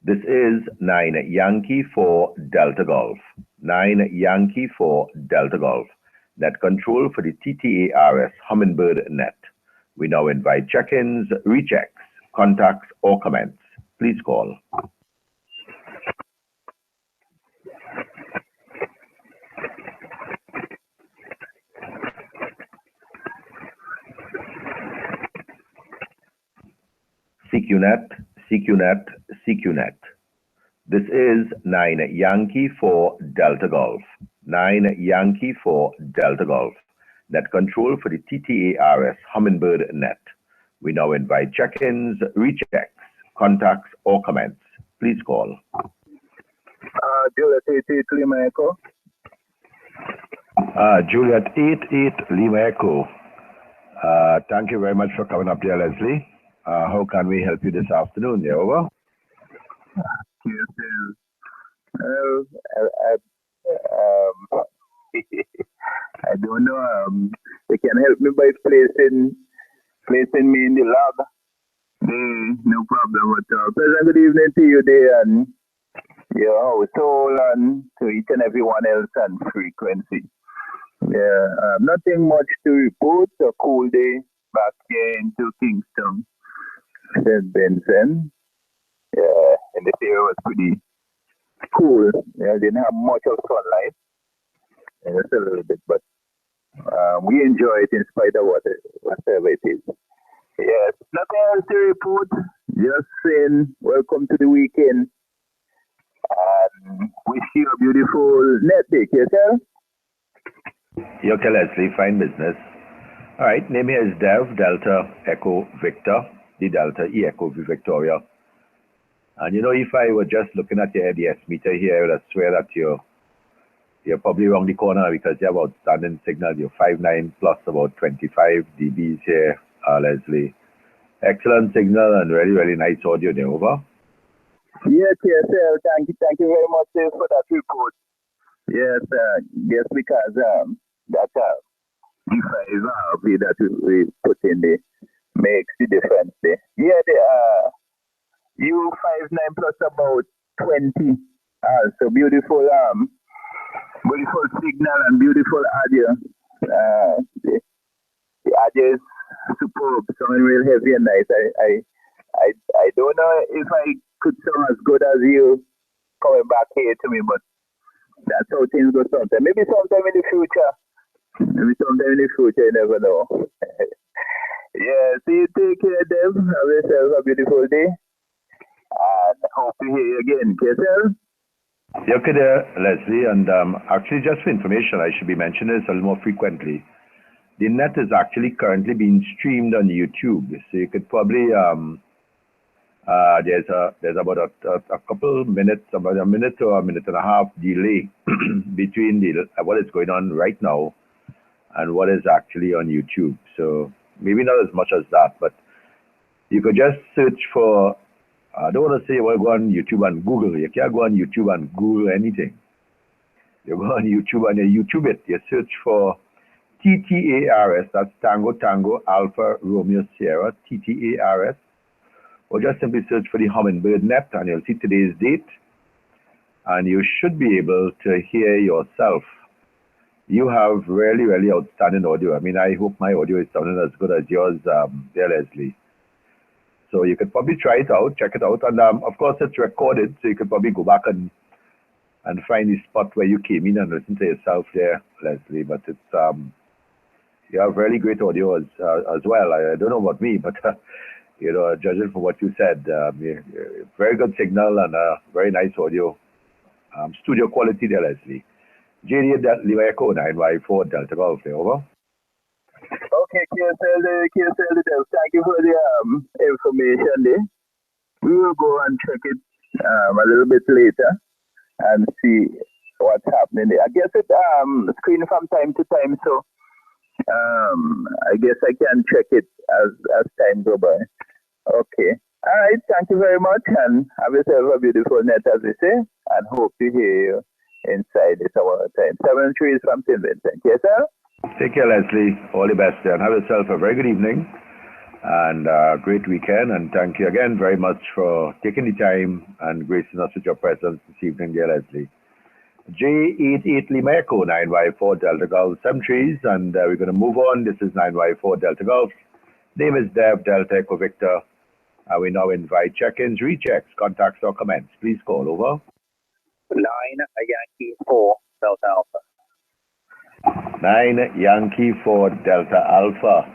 This is 9 Yankee 4 Delta Golf. 9 Yankee 4 Delta Golf. Net control for the TTARS Hummingbird net. We now invite check-ins, rechecks, contacts, or comments. Please call. CQNet, CQNet, CQNet. This is 9 Yankee 4 Delta Golf. 9 Yankee 4 Delta Golf. Net control for the TTARS Hummingbird net. We now invite check-ins, rechecks, contacts, or comments. Please call. Juliet 88 Lima Echo. Juliet 88 Lima Echo. Thank you very much for coming up here, Leslie. How can we help you this afternoon? Yeah, over. I don't know. They can help me by placing me in the lab. No problem at all. Pleasant good evening to you there and your household and to each and everyone else and frequency. Yeah, nothing much to report. A cool day back here into Kingston, St. Vincent. Yeah, and the area was pretty cool. Yeah, didn't have much of sunlight. Yeah, just a little bit, but we enjoy it in spite of whatever it is. Yes, nothing else to report. Just saying welcome to the weekend and wish you a beautiful net day. Yourself? Okay, Leslie, fine business. All right, name here is Dev, Delta, Echo, Victor, the Delta, E Echo, V Victoria. And you know, if I were just looking at your ADS meter here, I would swear that you're probably around the corner because you have outstanding signal. You're 5.9 plus about 25 dBs here, Leslie. Excellent signal and really, really nice audio there, over. Yes, yes, sir. Thank you very much sir, for that report. Yes, yes, because that D5 that we put in there makes the difference there. Yeah, the U59 plus about 20. So beautiful, beautiful signal and beautiful audio. The audio is superb, sounding real heavy and nice. I don't know if I could sound as good as you coming back here to me, but that's how things go sometimes. Maybe sometime in the future. You never know. Yeah, see you, take care, Dev. Have yourself a beautiful day. And hope to hear you again. Yourself? Yeah, okay there, Leslie. And actually, just for information, I should be mentioning this a little more frequently. The net is actually currently being streamed on YouTube. So you could probably, there's about a couple minutes, about a minute or a minute and a half delay between what is going on right now and what is actually on YouTube. So maybe not as much as that, but you could just search for, I don't want to say, well, go on YouTube and Google. You can't go on YouTube and Google anything. You go on YouTube and you YouTube it. You search for TTARS, that's Tango Tango Alpha Romeo Sierra, TTARS, or just simply search for the Hummingbird net and you'll see today's date and you should be able to hear yourself. You have really, really outstanding audio. I mean, I hope my audio is sounding as good as yours, dear Leslie. So you could probably try it out, check it out, and of course it's recorded, so you could probably go back and find the spot where you came in and listen to yourself there, Leslie. But it's you have really great audio as well. I don't know about me, but you know, judging from what you said, very good signal and very nice audio. Studio quality there, Leslie. JD Lima Echo 9Y4 Delta Golf there, over. Okay, KSL, thank you for the information there. We will go and check it a little bit later and see what's happening there. I guess it screen from time to time, so I guess I can check it as time goes by. Okay. All right, thank you very much and have yourself a beautiful net, as we say, and hope to hear you inside this hour time. 7-3 from St. Vincent. Yes, sir? Take care, Leslie. All the best and have yourself a very good evening and a great weekend. And thank you again very much for taking the time and gracing us with your presence this evening, dear Leslie. J88 Lima Echo, 9Y4 Delta Golf Cemeteries, and we're going to move on. This is 9Y4 Delta Golf. Name is Dev Delta Echo Victor. We now invite check-ins, rechecks, contacts, or comments. Please call over. 9 Yankee 4 Delta Alpha. 9 Yankee 4 Delta Alpha.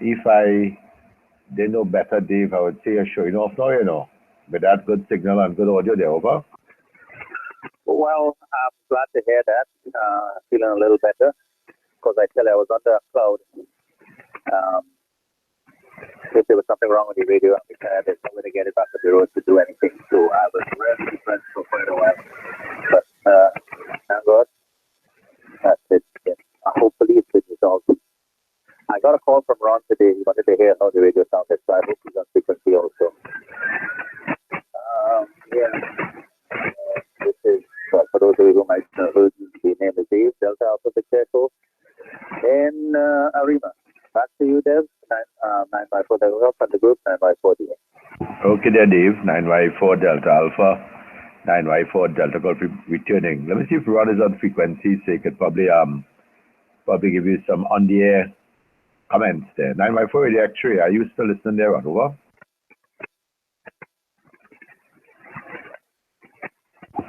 If I didn't know better, Dave, I would say you're showing off now, you know, with that good signal and good audio there, over. Well, I'm glad to hear that. Feeling a little better because I tell you I was under a cloud. If there was something wrong with the radio, there's no way to get it back to the road to do anything. So I was really depressed for quite a while. But thank God, that's it. Yeah. Hopefully it's been resolved. I got a call from Ron today. He wanted to hear how the radio sounded, so I hope he's on frequency also. This is, for those of you who might know, the name is Dave, Delta Alpha Victor Echo, in Arima. Back to you, Dev. 9Y4 Delta Alpha, and the group 9Y4 DA. Okay there, Dave. 9Y4 Delta Alpha, 9Y4 Delta Golf returning. Let me see if Ron is on frequency, so he could probably give you some on the air comments there. 9Y4 Radio X-ray, are you still listening there, Ron? Over.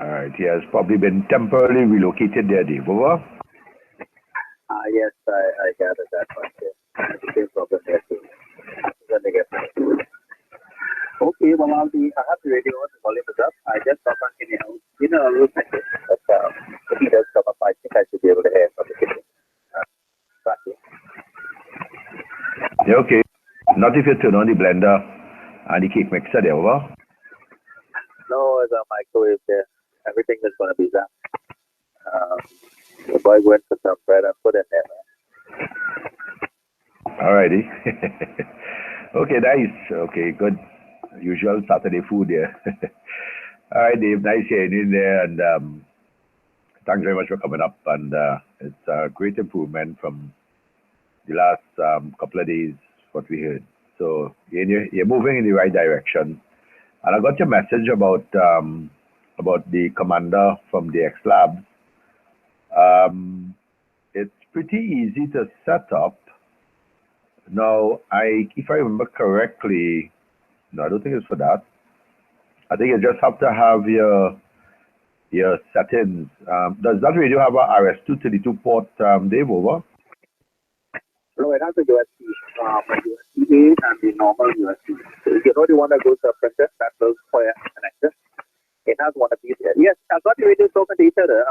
All right, he has probably been temporarily relocated there, Dave. Over. Yes, I gathered that one. The same problem there too. When they get back. Okay, well, I have the radio on, the volume is up. I just got back in the house. You know, a little second, but if he does come up, I think I should be able to hear from the kitchen. Yeah, okay. Not if you turn on the blender and the cake mixer there, over. No, it's a microwave there. Everything is going to be zapped. The boy went for some bread and put it there, man. Alrighty. Okay, nice. Okay, good. Usual Saturday food there. All right, Dave. Nice hearing you in there, and thanks very much for coming up. And it's a great improvement from the last couple of days, what we heard. So you're moving in the right direction. And I got your message about the commander from the X Labs. It's pretty easy to set up. Now, if I remember correctly, no, I don't think it's for that. I think you just have to have your settings. Does that radio have a RS-232 port, Dave, over? No, it has a USB, USB-A and the normal USB. So if you know the one that goes to a printer, that goes for a connector. It has one of these here. Yes, I got the radio talking to each other.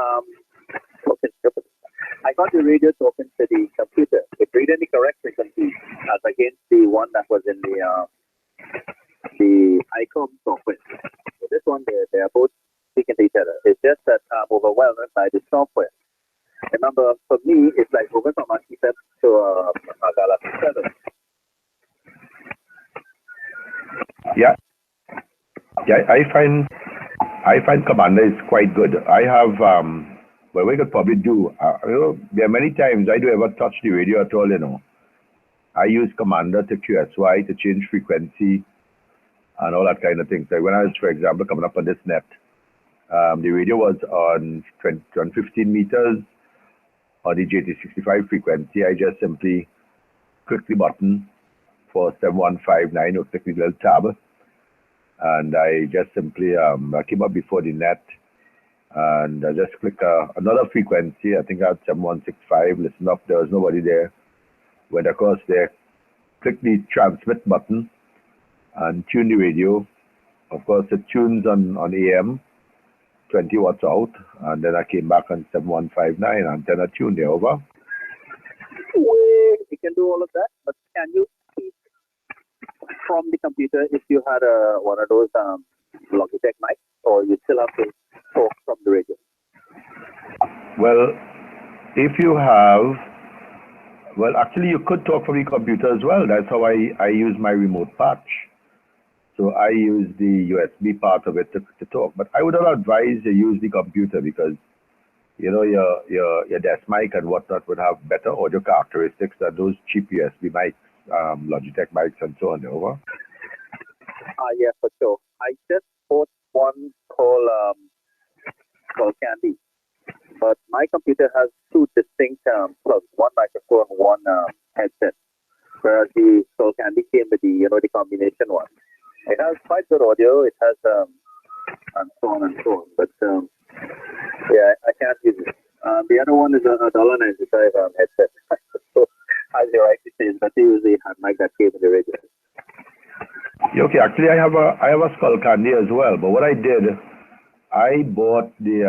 I got the radio talking to the computer. It read any correct frequency as against the one that was in the ICOM software. So this one, they are both speaking to each other. It's just that I'm overwhelmed by the software. Remember, for me, it's like moving from a keypad to a Galaxy 7. Yeah. Yeah, I find Commander is quite good. I have well, we could probably do. There are many times I do ever touch the radio at all. You know, I use Commander to QSY to change frequency and all that kind of things. Like when I was, for example, coming up on this net, the radio was on 15 meters on the JT65 frequency. I just simply click the button for 7159 or click the little tab, and I just simply I came up before the net, and I just click another frequency. I think I had 7165. Listen up. There was nobody there. Went across there, click the transmit button, and tune the radio. Of course, it tunes on AM, 20 watts out, and then I came back on 7159 and then I tuned there, over. You can do all of that, but can you speak from the computer if you had one of those Logitech mics, or you still have to talk from the radio? Well, if you have, well, actually you could talk from the computer as well. That's how I use my remote patch. So I use the USB part of it to talk. But I would not advise you use the computer because, you know, your desk mic and whatnot would have better audio characteristics than those cheap USB mics, Logitech mics and so on. Over. Yeah, for sure. I just bought one called called Candy. But my computer has two distinct plugs, one microphone, one headset. Whereas the Skull Candy came with the the combination one. It has quite good audio. It has and so on and so on. But yeah, I can't use it. The other one is a $1.95 headset. So as you rightly say, it's better to use the hand mic that came in the radio. Okay, actually, I have a Skull Candy as well. But what I did, I bought the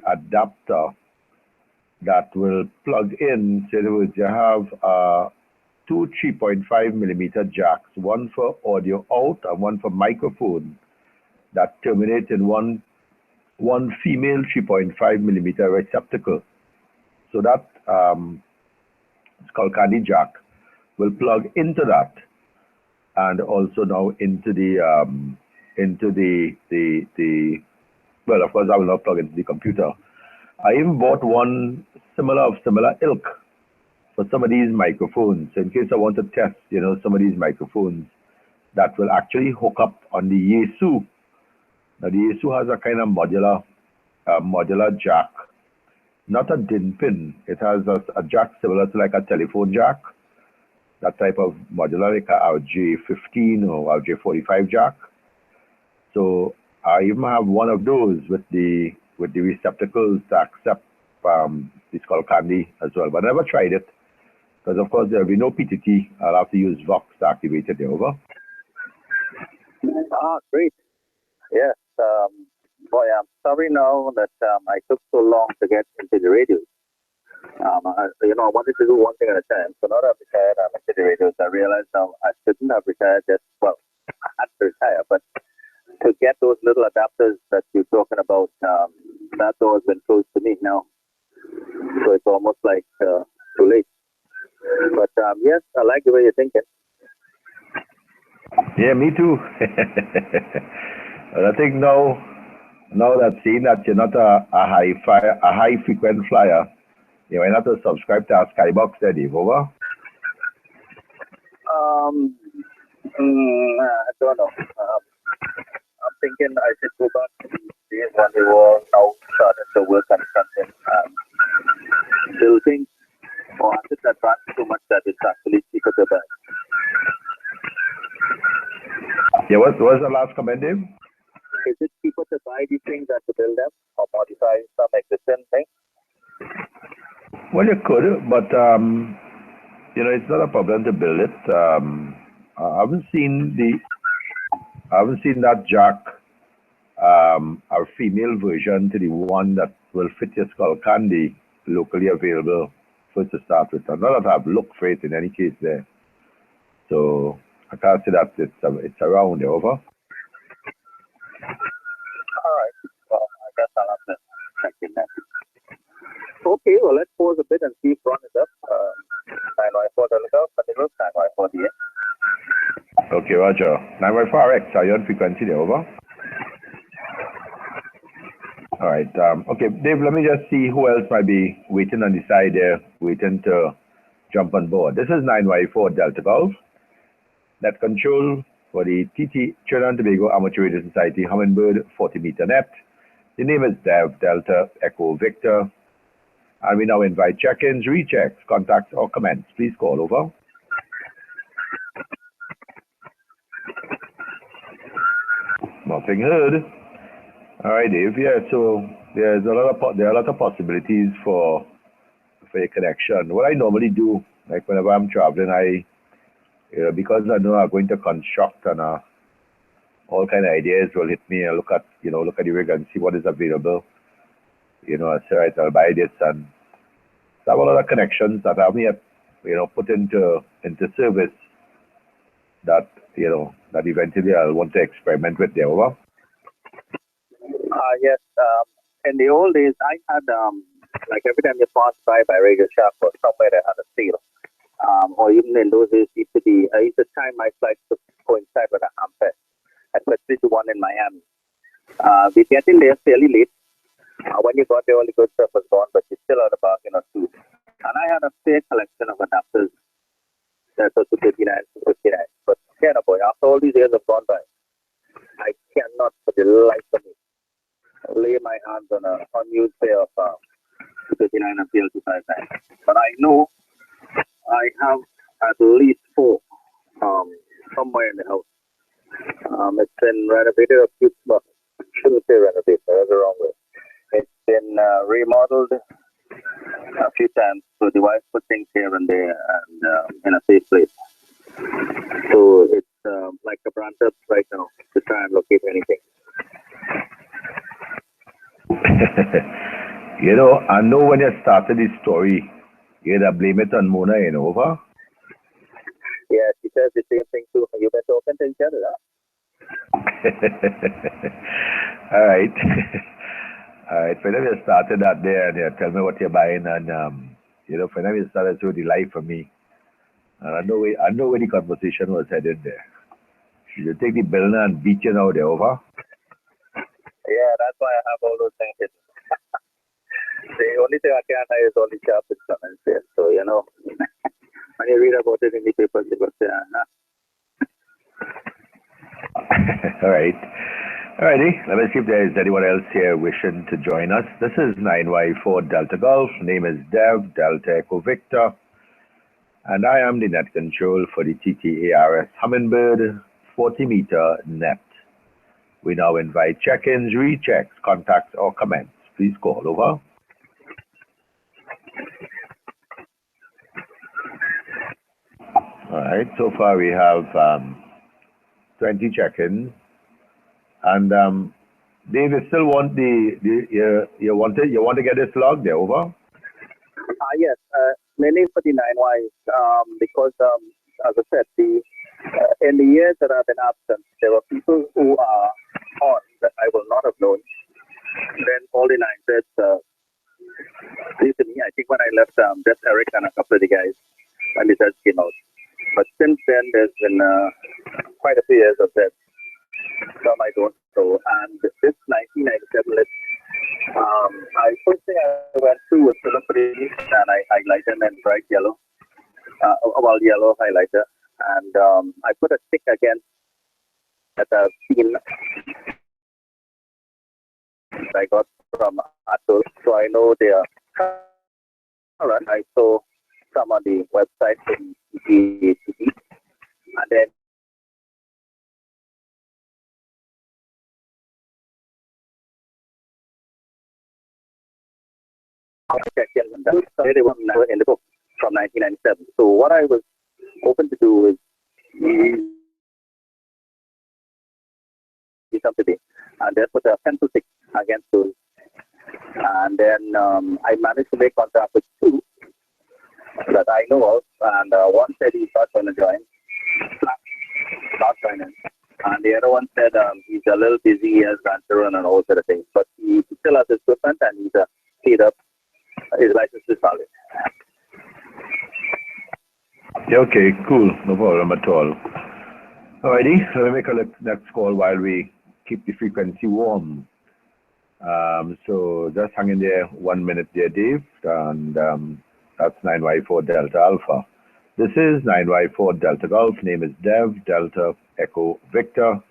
adapter that will plug in. So in other words, you have two 3.5 millimeter jacks, one for audio out and one for microphone, that terminate in one female 3.5 millimeter receptacle. So that Skull Candy jack will plug into that, and also now into the well, of course, I will not plug into the computer. I even bought one similar ilk for some of these microphones. So in case I want to test, some of these microphones that will actually hook up on the Yaesu. Now the Yaesu has a kind of modular jack, not a DIN pin. It has a jack similar to like a telephone jack, that type of modular, like a RJ15 or RJ45 jack. So I even have one of those with the receptacles to accept the Skull Candy as well. But I never tried it because, of course, there will be no PTT. I'll have to use Vox to activate it. Over. Great. Yes. Boy, I'm sorry now that I took so long to get into the radio. I wanted to do one thing at a time. So now that I'm retired, I'm into the radios. I realized now I shouldn't have retired I had to retire, but to get those little adapters that you're talking about, that door has been closed to me now. So it's almost like too late. But yes, I like the way you're thinking. Yeah, me too. I think now that seeing that you're not a high frequent flyer, you might have to subscribe to our Skybox there, Dave. Over. I don't know. I'm thinking I should go back to the days when they were now starting to work on something building, or has it advanced so much that it's actually cheaper to buy? Yeah, what was the last comment, Dave? Is it cheaper to buy these things than to build them or modify some existing thing? Well, you could, but it's not a problem to build it. I haven't seen that jack, our female version to the one that will fit your Skull Candy locally available first to start with. I'm not have looked for it in any case there. So I can't say that it's around there. Over. All right. Well, I guess I'll have to check in that. Okay, well, let's pause a bit and see if Ron is up. 9Y4 Delta, continue, 9Y4 DA. Okay, Roger. 9Y4X, are you on frequency there? Over. All right. Okay, Dave, let me just see who else might be waiting on the side there, waiting to jump on board. This is 9Y4 Delta Golf. Net control for the Trinidad and Tobago Amateur Radio Society Hummingbird 40-meter net. The name is Dev Delta Echo Victor. And we now invite check-ins, rechecks, contacts, or comments. Please call. Over. Nothing heard. All right, Dave. Yeah, so there are a lot of possibilities for your connection. What I normally do, like whenever I'm traveling, because I know I'm going to construct and all kind of ideas will hit me and look at the rig and see what is available. I say, right, I'll buy this, and I have a lot of connections that I have put into service that that eventually I'll want to experiment with there. Over. Yes. In the old days, I had like every time you pass by Radio Shack or somewhere that had a sale, or even in those days, I used to time my flights to coincide with a Hamfest, especially the one in Miami. We get in there fairly late. When you got there, all the good stuff was gone, but you still had a bargain or two. And I had a fair collection of adapters that were 259, 259. But boy, after all these years have gone by, I cannot for the life of me lay my hands on a unused pair of 239 and PL259. But I know I have at least 4 somewhere in the house. It's been renovated a few, well, I shouldn't say renovated, that's the wrong way. It's been remodeled a few times, so the wife put things here and there and in a safe place. So it's like a brand up right now to try and locate anything. You know, I know when you started this story, you'd have blame it on Mona and over. Yeah, she says the same thing too. You been talking to each other, huh? All right. All right. Whenever you started that there, and you tell me what you're buying, and you know, whenever you started to the life for me, and I know where the conversation was headed there. You take the bill and beat you now there over. Yeah, that's why I have all those things hidden. The only thing I can't hide is all the sharp comments there. So, you know, when you read about it in the papers, you go say, All right. Alrighty. Let me see if there is anyone else here wishing to join us. This is 9Y4 Delta Golf. Name is Dev, Delta Echo Victor. And I am the net control for the TTARS Hummingbird 40-meter net. We now invite check-ins, rechecks, contacts, or comments. Please call over. All right. So far we have 20 check-ins, and Dave, you still want you want to get this log there over? Yes, mainly for the 9Ys, because as I said, in the years that I've been absent, there were people who are on that I will not have known. Then all the 9Zs, to me, I think when I left, just Eric and a couple of the guys when the Zs came out. But since then, there's been quite a few years of that. Some I don't know. And this 1997 list, first thing I went through was film for the and I highlighted them in bright yellow, yellow highlighter. And I put a stick against that I've seen I got from Atul. So I know they are current. I saw some on the website from TTARS. And then they were in the book from 1997. So what I was hoping to do is something and then put a pencil stick against those. And then I managed to make contact with 2 that I know of, and one said he's not going to join, not joining, and the other one said he's a little busy, he has grandchildren and all sort of things, but he still has his equipment and he's paid up, his license is valid. Okay, cool, no problem at all. Alrighty, let me make a next call while we keep the frequency warm. So just hang in there 1 minute there, Dave, and that's 9Y4 Delta Alpha. This is 9Y4 Delta Golf. Name is Dev, Delta Echo Victor.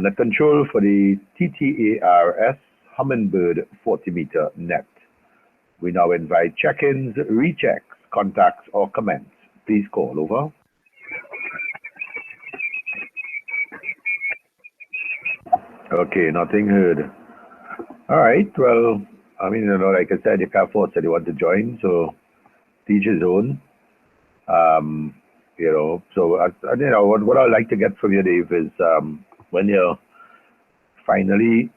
Net control for the TTARS Hummingbird 40-meter net. We now invite check-ins, rechecks, contacts, or comments. Please call over. Okay, nothing heard. All right, well, I mean, you know, like I said, you can't force anyone to join, so teach his own. You know, so, you know, what I'd like to get from you, Dave, is when you finally,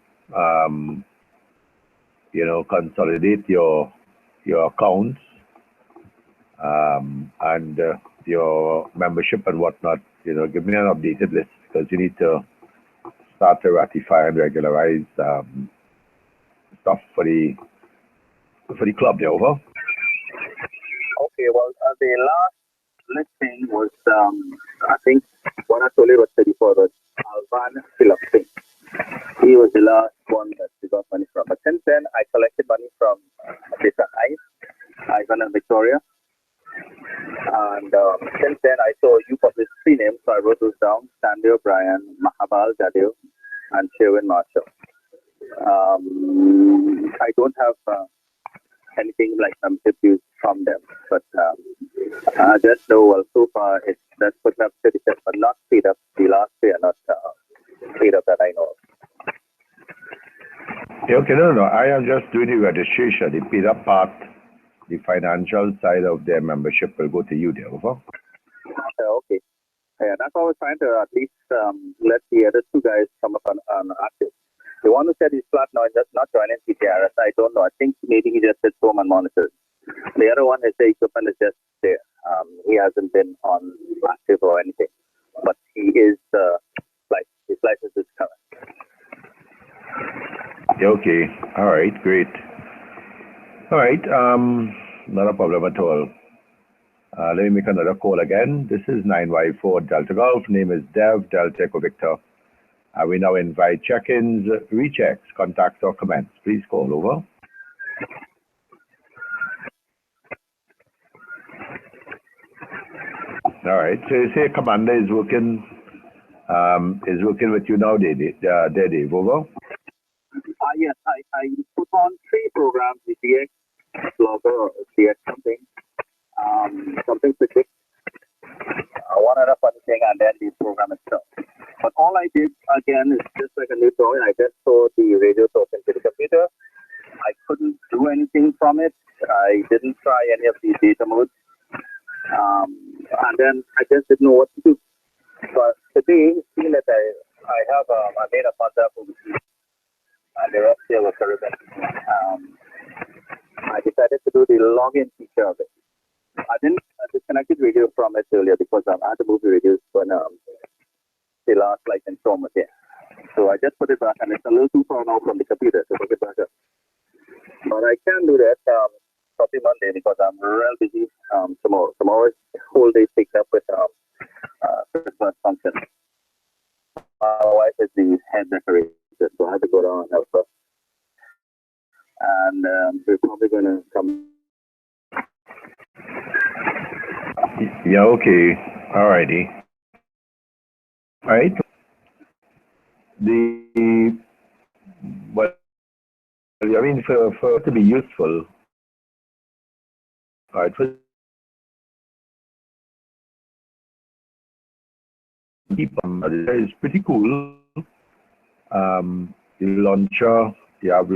you know, consolidate your accounts and your membership and whatnot, you know, give me an updated list, because you need to start to ratify and regularize stuff for the club there, over. Okay, well, the last listing was, I think, one I told you was 34, was Alvan Philip. He was the last one that we got money from. But since then, I collected money from Mr. Ivan and Victoria. And since then, I saw you publish 3 names, so I wrote those down: Sandy O'Brien, Mahabal Jadeo, and Sherwin Marshall. I don't have anything like membership dues from them, but I just know, well, so far it's that's put up 37, but not paid up. The last year, not paid up that I know of. Yeah, okay, no. I am just doing the registration. The paid up part, the financial side of their membership will go to you there, over. Okay. Yeah, that's what I was trying to at least let the other two guys come up on active. The one who said he's flat now and just not joining TTARS, I don't know. I think maybe he just sits home and monitors. The other one is the equipment is just there. He hasn't been on active or anything, but he is like his license is current. Okay. All right. Great. All right. Not a problem at all. Let me make another call again. This is 9Y4 Delta Golf. Name is Dev, Delta Echo Victor. We now invite check-ins, rechecks, contacts, or comments. Please call over. All right. So you say Commander is working with you now, Dave. Over. Yes, I put on 3 programs, the DX Blogger, DX something specific, one other funny thing, and then the program itself. But all I did, again, is just like a new toy. I just saw the radio source into the computer. I couldn't do anything from it. I didn't try any of the data modes. And then I just didn't know what to do. But today, seeing that I made a contact with the and the rest here was Caribbean. I decided to do the login feature of it. I disconnected radio from it earlier because I had to move the radios when the last license from was there. So I just put it back, and it's a little too far now from the computer to put it back up. But I can do that probably Monday because I'm real busy tomorrow. Tomorrow is the whole day taken up with Christmas function. My wife is the head decorator, so I have to go down and help her. And we're probably going to come. Yeah, okay. All righty. All right. For it to be useful, all right, it's pretty cool. The launcher, you have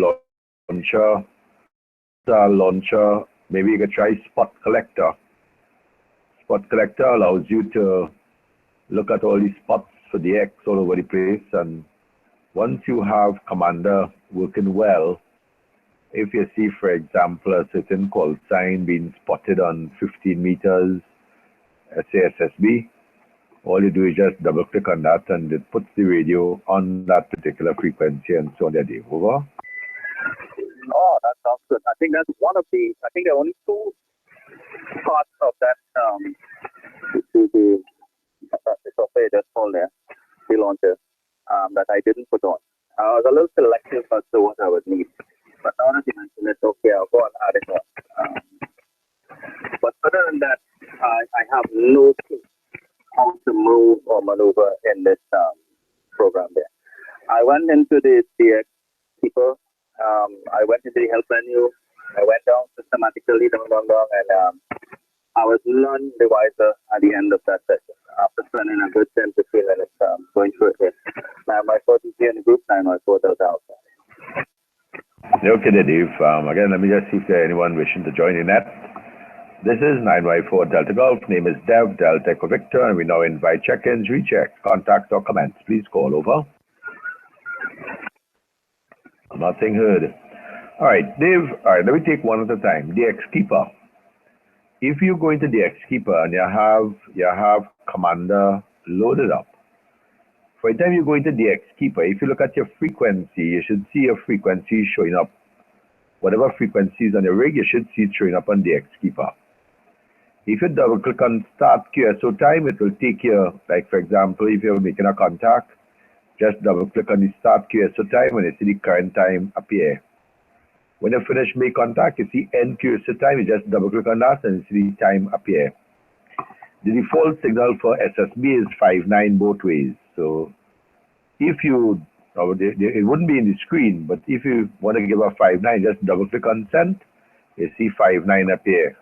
launcher, maybe you could try Spot Collector. Spot Collector allows you to look at all these spots for the X all over the place, and once you have Commander working well, if you see, for example, a certain call sign being spotted on 15 meters, SASSB, all you do is just double click on that and it puts the radio on that particular frequency and so on that day. Over. Oh, that sounds good. I think that's one of the, I think there are only 2 parts of that, the software that's called there, the launcher, that I didn't put on. I was a little selective as to what I would need. But now that you mentioned it, okay, I'll go and add it on. But other than that, I have no clue how to move or maneuver in this program there. I went into the DX Keeper. I went into the help menu. I went down systematically, down, and I was none the wiser at the end of that session. After spending a good 10 to 15 minutes going through it. Now, my first is here in the group time, I thought that out. Okay, Dave. Again, let me just see if there's anyone wishing to join in that. This is 9Y4 Delta Golf. Name is Dev, Delta Echo Victor, and we now invite check-ins, rechecks, contacts, or comments. Please call over. Nothing heard. All right, Dave. All right, let me take one at a time. DX Keeper. If you go into DX Keeper and you have Commander loaded up, by the time you go into DX Keeper, if you look at your frequency, you should see your frequency showing up. Whatever frequencies on your rig, you should see it showing up on DX Keeper. If you double click on Start QSO Time, it will take you, like for example, if you're making a contact, just double click on the Start QSO Time and you see the current time appear. When you finish make contact, you see End QSO Time, you just double click on that and you see the time appear. The default signal for SSB is 5.9 both ways. So if you or it wouldn't be in the screen, but if you want to give a 59, just double click on send, you see 59 appear.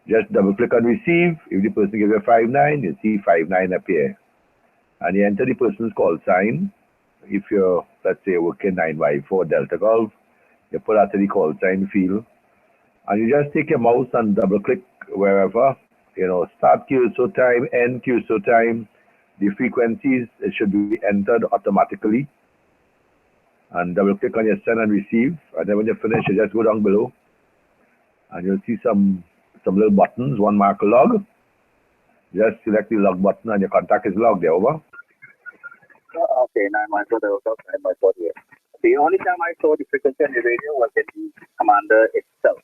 Just double click on receive. If the person gives you a 59, you see 59 appear. And you enter the person's call sign. If you're, let's say, working 9Y4 Delta Golf, you put that to the call sign field. And you just take your mouse and double click wherever, start QSO time, end QSO time, the frequencies, it should be entered automatically. And double click on your send and receive. And then when you finish, you just go down below. And you'll see some little buttons, one mark log. Just select the log button and your contact is logged there, over. Okay, 914, yeah. The only time I saw the frequency on the radio was in the commander itself.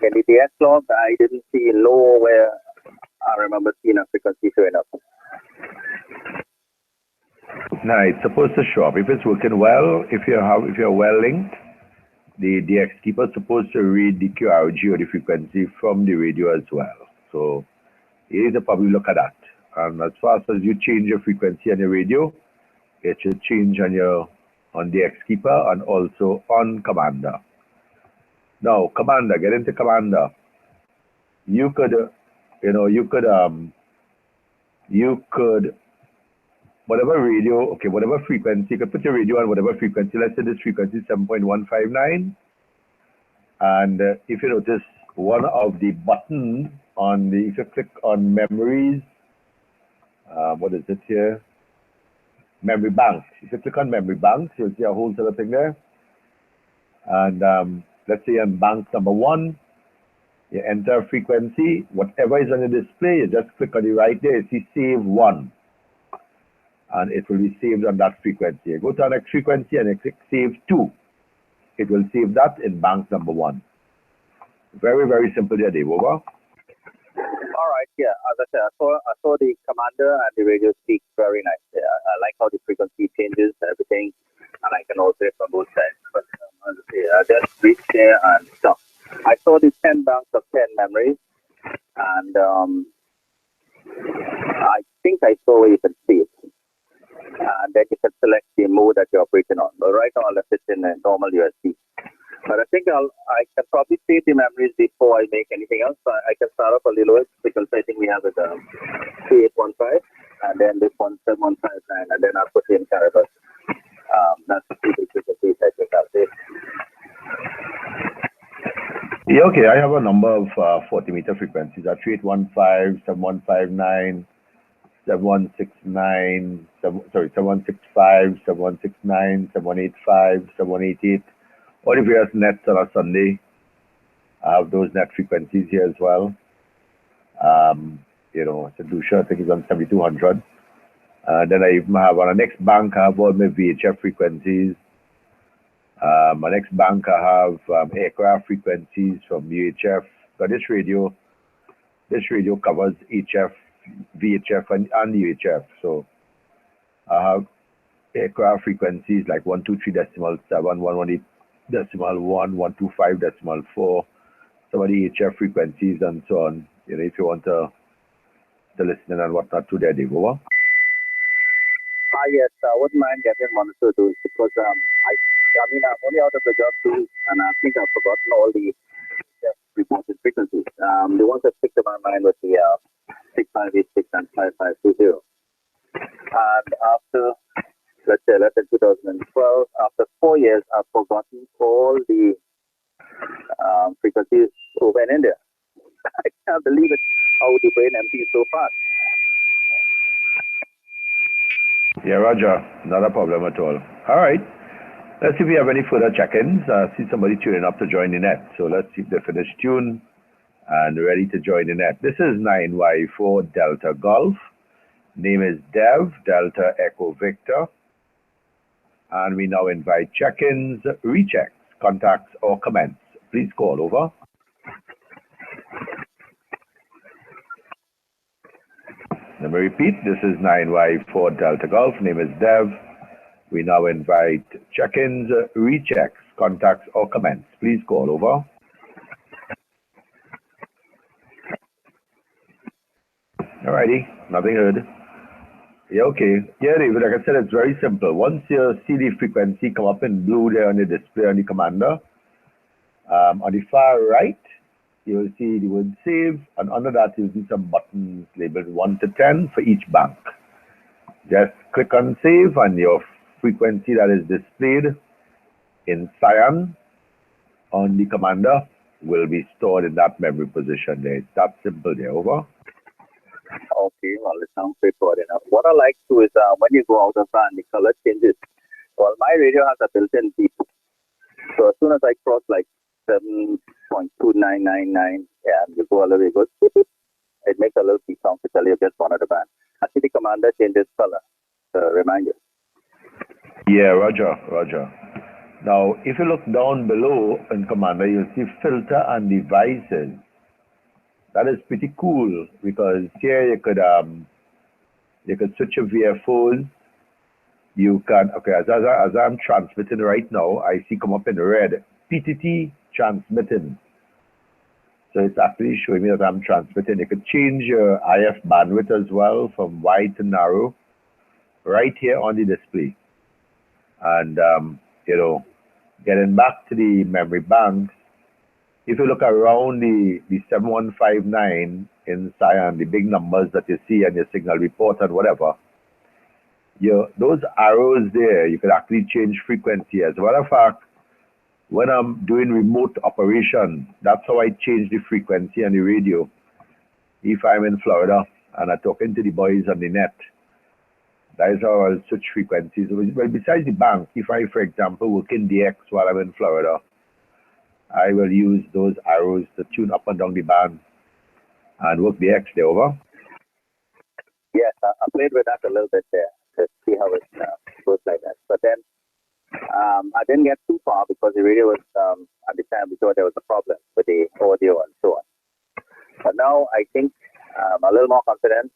In the DS log, I didn't see low where I remember seeing a frequency showing up. No, it's supposed to show up. If it's working well, if you're well linked, the DX keeper is supposed to read the QRG or the frequency from the radio as well. So you need to probably look at that. And as fast as you change your frequency on your radio, it should change on DX keeper and also on commander. Now, commander, get into commander. You could whatever radio, okay, whatever frequency, you could put your radio on whatever frequency. Let's say this frequency is 7.159. And if you notice, one of the buttons if you click on memories, what is it here? Memory banks. If you click on memory banks, you'll see a whole sort of thing there. And let's say on bank number 1, you enter frequency, whatever is on the display, you just click on the right there, you see save 1. And it will be saved on that frequency. You go to the next frequency and you click save 2. It will save that in bank number 1. Very, very simple there, Dave. Over. All right, yeah. As I said, I saw the commander and the radio speak very nice. Yeah, I like how the frequency changes and everything, and I can also from both sides. But as I say, I just reached there and stop. I saw the 10 banks of 10 memories, and I think I saw where you can save. And then you can select the mode that you're operating on. But right now I left it in a normal USB. But I think I can probably save the memories before I make anything else. So I can start up a little bit because I think we have it 3815 and then this one 7159 and then I'll put in Caribus. That's the frequency I think I'll save. Yeah, okay. I have a number of 40-meter frequencies at 3815, 7159. 7169, 7165, 7169, 7185, 7188, all the various nets on a Sunday. I have those net frequencies here as well. Sedusha, I think it's on 7200. Then I even have on the next bank, I have all my VHF frequencies. My next bank, I have aircraft frequencies from UHF. So this radio covers HF, VHF and UHF. So I have aircraft frequencies like 123.7, 118.1, 125.4, some of the HF frequencies and so on. If you want to listen and whatnot to their Dave. Yes, I wouldn't mind getting one or two tools because I'm only out of the job too, and I think I've forgotten all the reported frequencies. The ones that stick to my mind was the 6586 and 5520. And after, let's say 2012, after 4 years, I've forgotten all the frequencies over in India. I can't believe it, how the brain empties so fast. Yeah, Roger, not a problem at all. All right, let's see if we have any further check-ins. I see somebody tuning up to join the net. So let's see if they finish tune and ready to join the net. This is 9Y4 Delta Golf. Name is Dev, Delta Echo Victor. And we now invite check-ins, rechecks, contacts, or comments. Please call over. Let me repeat, this is 9Y4 Delta Golf. Name is Dev. We now invite check-ins, rechecks, contacts, or comments. Please call over. Alrighty, nothing heard. Yeah, okay. Yeah, David, like I said, it's very simple. Once you see the frequency come up in blue there on the display on the commander, on the far right, you'll see the word save, and under that you'll see some buttons labeled 1 to 10 for each bank. Just click on save, and your frequency that is displayed in cyan on the commander will be stored in that memory position there. It's that simple there. Over. Okay, well, it sounds straightforward enough. What I like to is when you go out of band, the color changes. Well, my radio has a built-in beep. So as soon as I cross like 7.2999 and you go all the way, it goes, it makes a little beep sound to tell you just one of the band. I see the commander changes color. Remind you. Yeah, Roger, Roger. Now, if you look down below in Commander, you'll see filter and devices. That is pretty cool because here you could switch your VFOs. You can, okay, as I'm transmitting right now, I see come up in red, PTT transmitting. So it's actually showing me that I'm transmitting. You could change your IF bandwidth as well from wide to narrow right here on the display. And, you know, getting back to the memory banks, if you look around the 7159 in cyan, the big numbers that you see on your signal report and whatever, those arrows there, you could actually change frequency. As a matter of fact, when I'm doing remote operation, that's how I change the frequency on the radio. If I'm in Florida and I'm talking to the boys on the net, that is how I'll switch frequencies. Well, besides the bank, if I, for example, work in DX while I'm in Florida, I will use those arrows to tune up and down the band and work DX there. Over. Yes, I played with that a little bit there to see how it goes like that. But then I didn't get too far because the radio was, at the time, we thought there was a problem with the audio and so on. But now I think I'm a little more confident.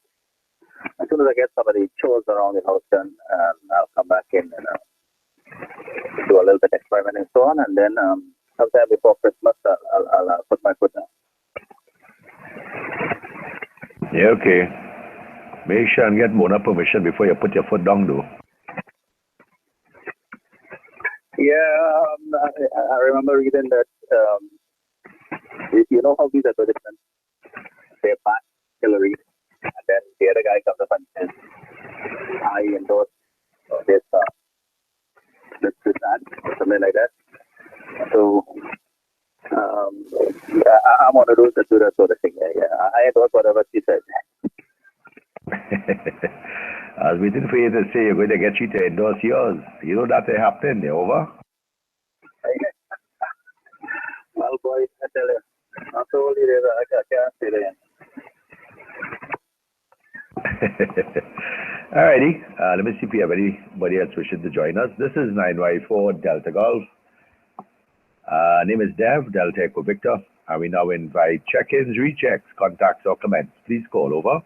As soon as I get some of the chores around the house done, I'll come back in and do a little bit of experiment and so on. And then sometime before Christmas, I'll put my foot down. Yeah, okay. Make sure and get Mona permission before you put your foot down, though. Yeah, I remember reading that, you know how these advertisements, they're back Hillary, and then the other guy comes up and says, I endorse this ad, or something like that. So, I'm one of those that do that sort of thing. Yeah. I endorse whatever she said. I was waiting for you to say you're going to get you to endorse yours. You know that happened, over? Well, boy, I tell you, after all you did, I can't say that. Alrighty, let me see if we have anybody else wishing to join us. This is 9Y4 Delta Golf. Name is Dev, Delta Echo Victor, and we now invite check-ins, rechecks, contacts, or comments. Please call over.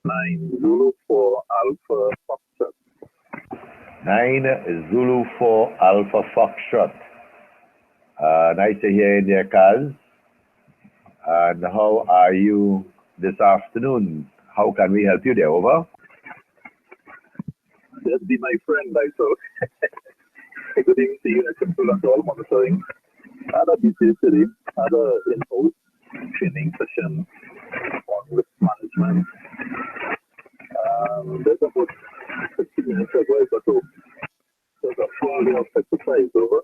9 Zulu 4 Alpha Foxtrot. 9 Zulu 4 Alpha Foxtrot. Nice to hear in there, Kaz. And how are you this afternoon? How can we help you there? Over. Just be my friend, I thought. Good evening to you. I control and all monitoring. Other details today, other info, training session on risk management. There's about 15 minutes ago, I got home. There's a full day of exercise over.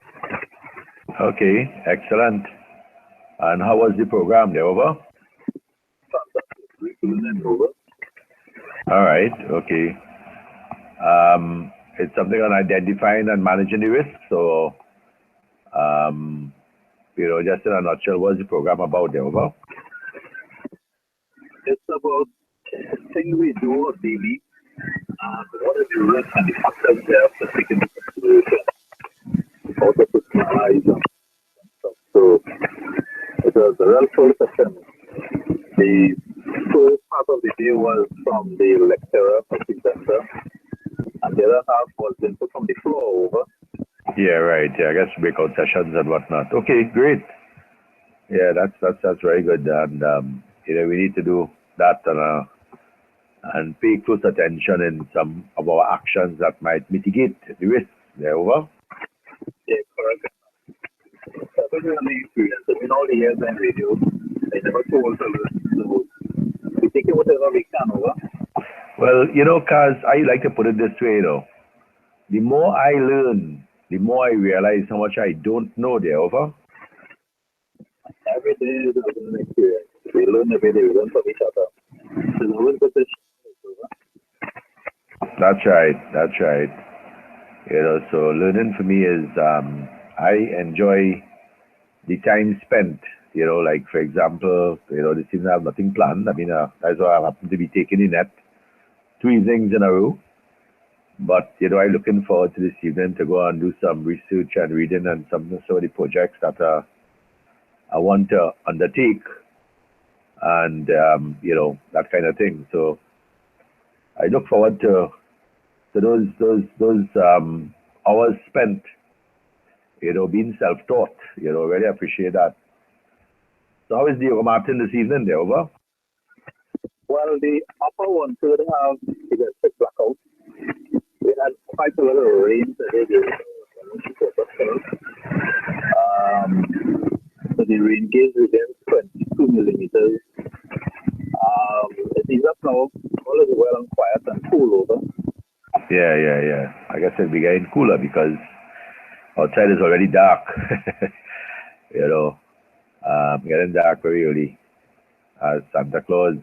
Okay, excellent. And how was the program there? Over. Fantastic. Over. All right, okay. It's something on identifying and managing the risk. So, you know, just in a nutshell, what's the program about there? Over? It's about things we do daily. What are the risks and the factors we have to take into consideration? How to put my eyes on stuff. So, it was a real full session. The first part of the day was from the lecturer, presenter, and the other half was input from the floor over. Yeah, right. Yeah, I guess breakout sessions and whatnot. Okay, great. Yeah, that's very good. And you know, we need to do that on and pay close attention in some of our actions that might mitigate the risks there. Over. Yeah, correct. That's a learning experience. I mean, all the years in radio, I never told them. So we take it whatever we can, over. Well, Kaz, I like to put it this way, the more I learn, the more I realize how much I don't know there. Over. Every day is a learning experience. We learn every day. We learn from each other. So no one puts it over. That's right. That's right. So learning for me is I enjoy the time spent. Like for example, this evening I have nothing planned. I mean, that's why I happen to be taking the net 2 evenings in a row. But I'm looking forward to this evening to go and do some research and reading and some of the projects that I want to undertake, and that kind of thing. So I look forward to those hours spent, being self-taught. Really appreciate that. So how is the Martin this evening there, over? Well, the upper one could have electric blackout. We had quite a lot of rain today. So the rain gauge within 22 millimeters. It is up now. All is well and quiet and cool, over. Yeah. I guess it'll be getting cooler because outside is already dark. Getting dark very early as Santa Claus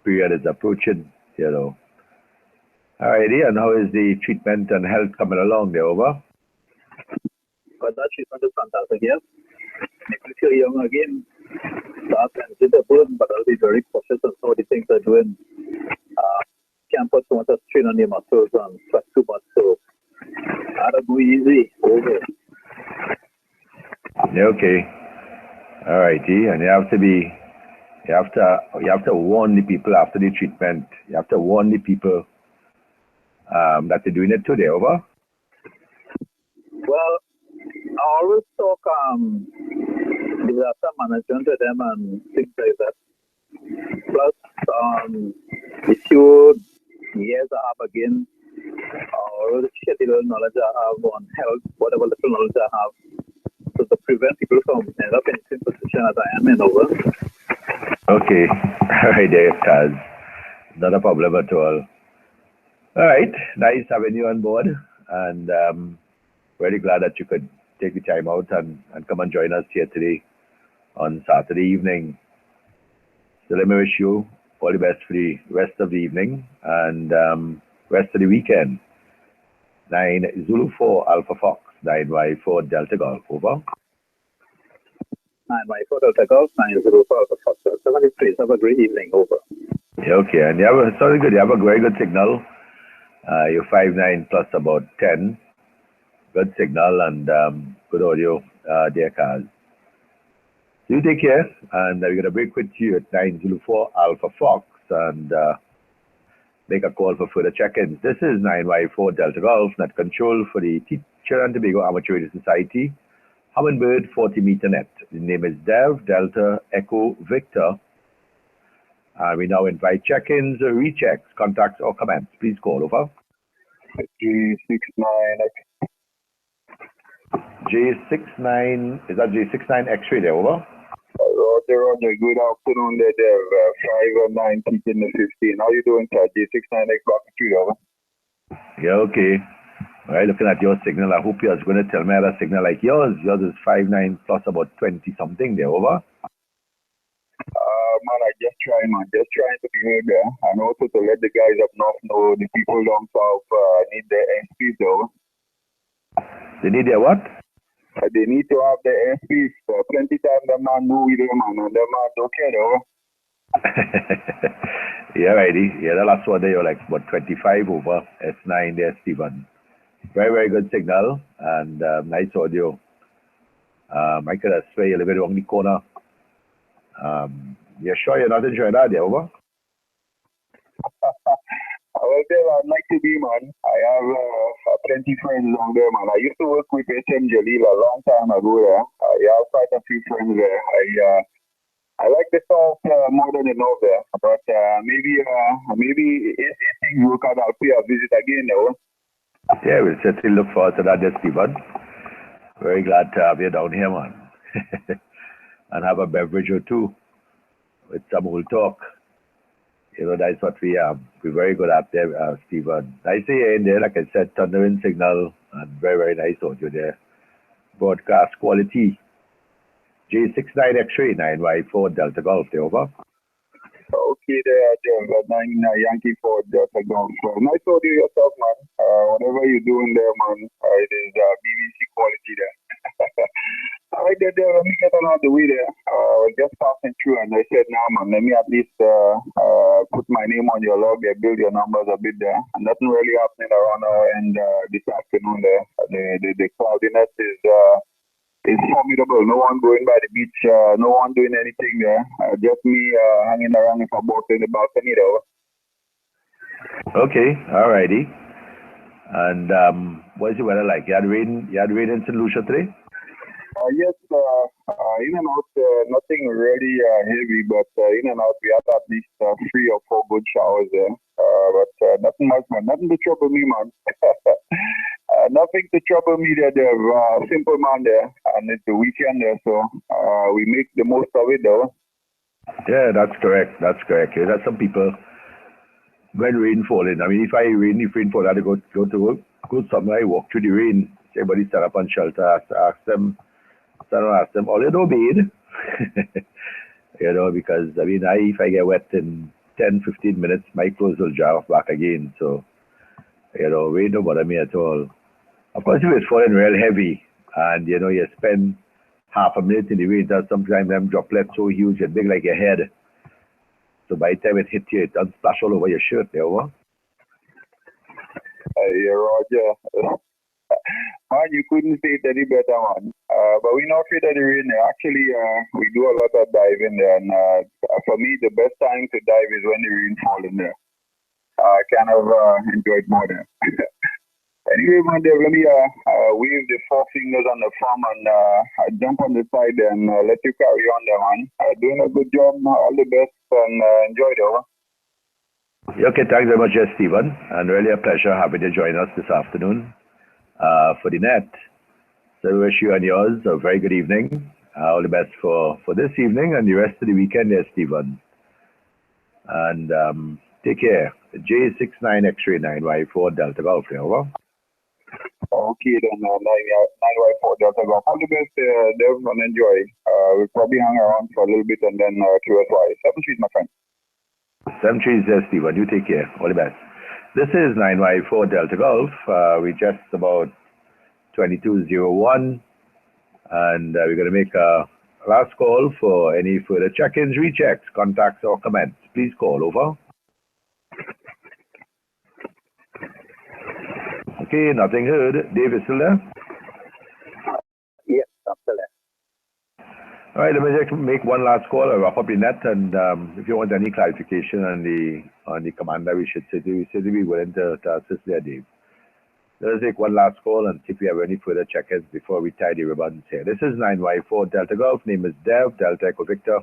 period is approaching. Alrighty, and how is the treatment and health coming along there, over? But that treatment is fantastic, yes. If you feel young again, start and get a burden, but I'll be very cautious on some of the things they're doing. Can't put so much strain on your muscles and sweat too much, so gotta go easy, over. Yeah, okay. Alrighty, and you have to warn the people after the treatment. You have to warn the people that they're doing it today, over? Well, I always talk disaster management to them and things like that. Plus, the few years I have again, or the little knowledge I have on health, whatever little knowledge I have, so to prevent people from ending up in the same position as I am in, over. Okay. All right, there, Taz. Not a problem at all. All right. Nice having you on board. And really glad that you could take the time out and come and join us here today on Saturday evening. So let me wish you all the best for the rest of the evening and rest of the weekend. 9 Zulu 4 Alpha Fox, 9Y4 Delta Golf, over. 9Y4 Delta Golf, 904 Alpha Fox. 73. Have a great evening, over. Yeah, okay, and you have a very good signal. You're 5'9" plus about 10. Good signal and good audio, dear Kaz. So you take care, and we're going to break with you at 904 Alpha Fox and make a call for further check-ins. This is 9Y4 Delta Golf, net control for the Teacher and Tobago Amateur Radio Society, Hummingbird 40-meter net. The name is Dev Delta Echo Victor. We now invite check-ins, rechecks, contacts, or comments. Please call, over. J69, is that J69 X-ray there, over? Roger, good afternoon there, Dev. 5 and 9, keeping the 15. How you doing, sir? J69X Rocket, over. Yeah, okay. All right, looking at your signal, I hope you're going to tell me a signal like yours. Yours is 5'9" plus about 20-something there, over. Man, I just trying to be heard there. And also to let the guys up north know the people down south need their airspeed, though. They need their what? They need to have their airspeed. Plenty time them man move with them, man, and them man don't care, though. Yeah, righty. Yeah, the last one there, you're like, what, 25 over S9 there, Stephen. Very, very good signal and nice audio. I could have swear you're a little bit around the corner. You're sure you're not enjoying that there, over? Well, there I'd like to be, man. I have plenty friends down there, man. I used to work with HM Jalil a long time ago there. I have quite a few friends there. I like the South more than the North there, but maybe if things work out, I'll pay a visit again though. Yeah, we'll certainly look forward to that, Stephen. Very glad to have you down here, man. And have a beverage or two with some old talk. You know, that's what we're very good at there, Stephen. Nice to hear in there, like I said, thundering signal and very, very nice audio there. Broadcast quality. J69 X-ray 9Y4 Delta Golf, there, over. Okay, there, 9 Yankee for Delta Golf. Nice audio yourself, man. Whatever you're doing there, man, it is BBC quality there. All right, there, let me get on out the way there. Just passing through, and I said, now, man, let me at least put my name on your log there, build your numbers a bit there. And nothing really happening around our end this afternoon there. The cloudiness is formidable. No one going by the beach, no one doing anything there. Just me hanging around with a boat in the balcony there. Okay, all righty. And what's the weather like? You had rain in St. Lucia today? Yes, in and out, nothing really heavy, but in and out, we had at least 3 or 4 good showers there. But nothing much, man. Nothing to trouble me, man. Nothing to trouble me there. Simple man there, and it's the weekend there, so we make the most of it, though. Yeah, that's correct. That's correct. There's some people when rain falling. I mean, if rain fall, I go to work, go somewhere, I walk through the rain. Everybody stand up and shelter. Ask them, all you know, bathe. You know, because I mean, if I get wet in 10-15 minutes, my clothes will dry off back again. So, you know, rain don't bother me at all. Of course, if it's falling real heavy, and you know, you spend half a minute in the rain, sometimes them droplets so huge and big like your head. So by the time it hits you, it doesn't splash all over your shirt, there, over. Yeah, Roger. Man, you couldn't say it any better, man. But we're not afraid of the rain. Actually, we do a lot of diving there, and for me, the best time to dive is when the rain falls in there. I kind of enjoy it more there. Anyway, man, Dave, let me wave the 4 fingers on the farm and jump on the side and let you carry on there, man. Doing a good job. All the best, and enjoy it, over. Okay, thanks very much, Stephen. And really a pleasure having you join us this afternoon for the net. So we wish you and yours a very good evening. All the best for this evening and the rest of the weekend there, Stephen. And take care. J69 X-ray 9Y4 Delta Golf, over. Okay, then 9Y4 Delta Golf. All the best, Dev, and enjoy. We'll probably hang around for a little bit and then QSY. 7 trees, my friend. 7 trees there, Stephen. You take care. All the best. This is 9Y4 Delta Golf. We just about 22:01, and we're going to make a last call for any further check-ins, rechecks, contacts, or comments. Please call, over. Okay, nothing heard. Dave is still there? Yes, I'm still there. All right, let me just make one last call. I'll wrap up the net, and if you want any clarification on the command that we should say, we should be willing to assist there, Dave. Let us take one last call and see if we have any further check-ins before we tie the ribbons here. This is 9Y4 Delta Golf. Name is Dev, Delta Echo Victor.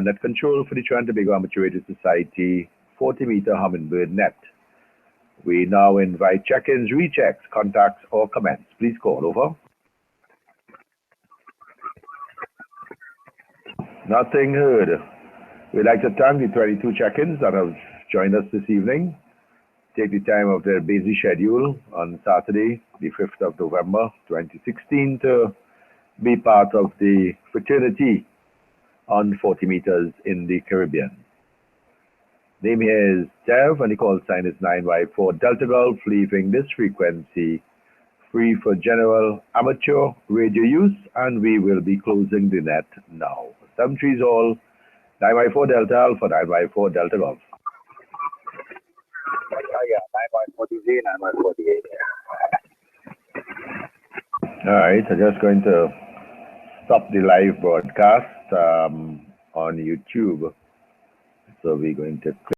Net control for the Trinidad and Tobago Amateur Radio Society 40-meter Hummingbird net. We now invite check-ins, rechecks, contacts, or comments. Please call, over. Nothing heard. We'd like to thank the 22 check-ins that have joined us this evening. Take the time of their busy schedule on Saturday, the 5th of November, 2016, to be part of the fraternity on 40 meters in the Caribbean. Name here is Dev, and the call sign is 9Y4 Delta Golf, leaving this frequency free for general amateur radio use, and we will be closing the net now. 7 trees all, 9Y4 Delta Alpha, 9Y4 Delta Golf. Yeah, 9Y40Z, 9Y48. All right, I'm just going to stop the live broadcast on YouTube. So we're going to click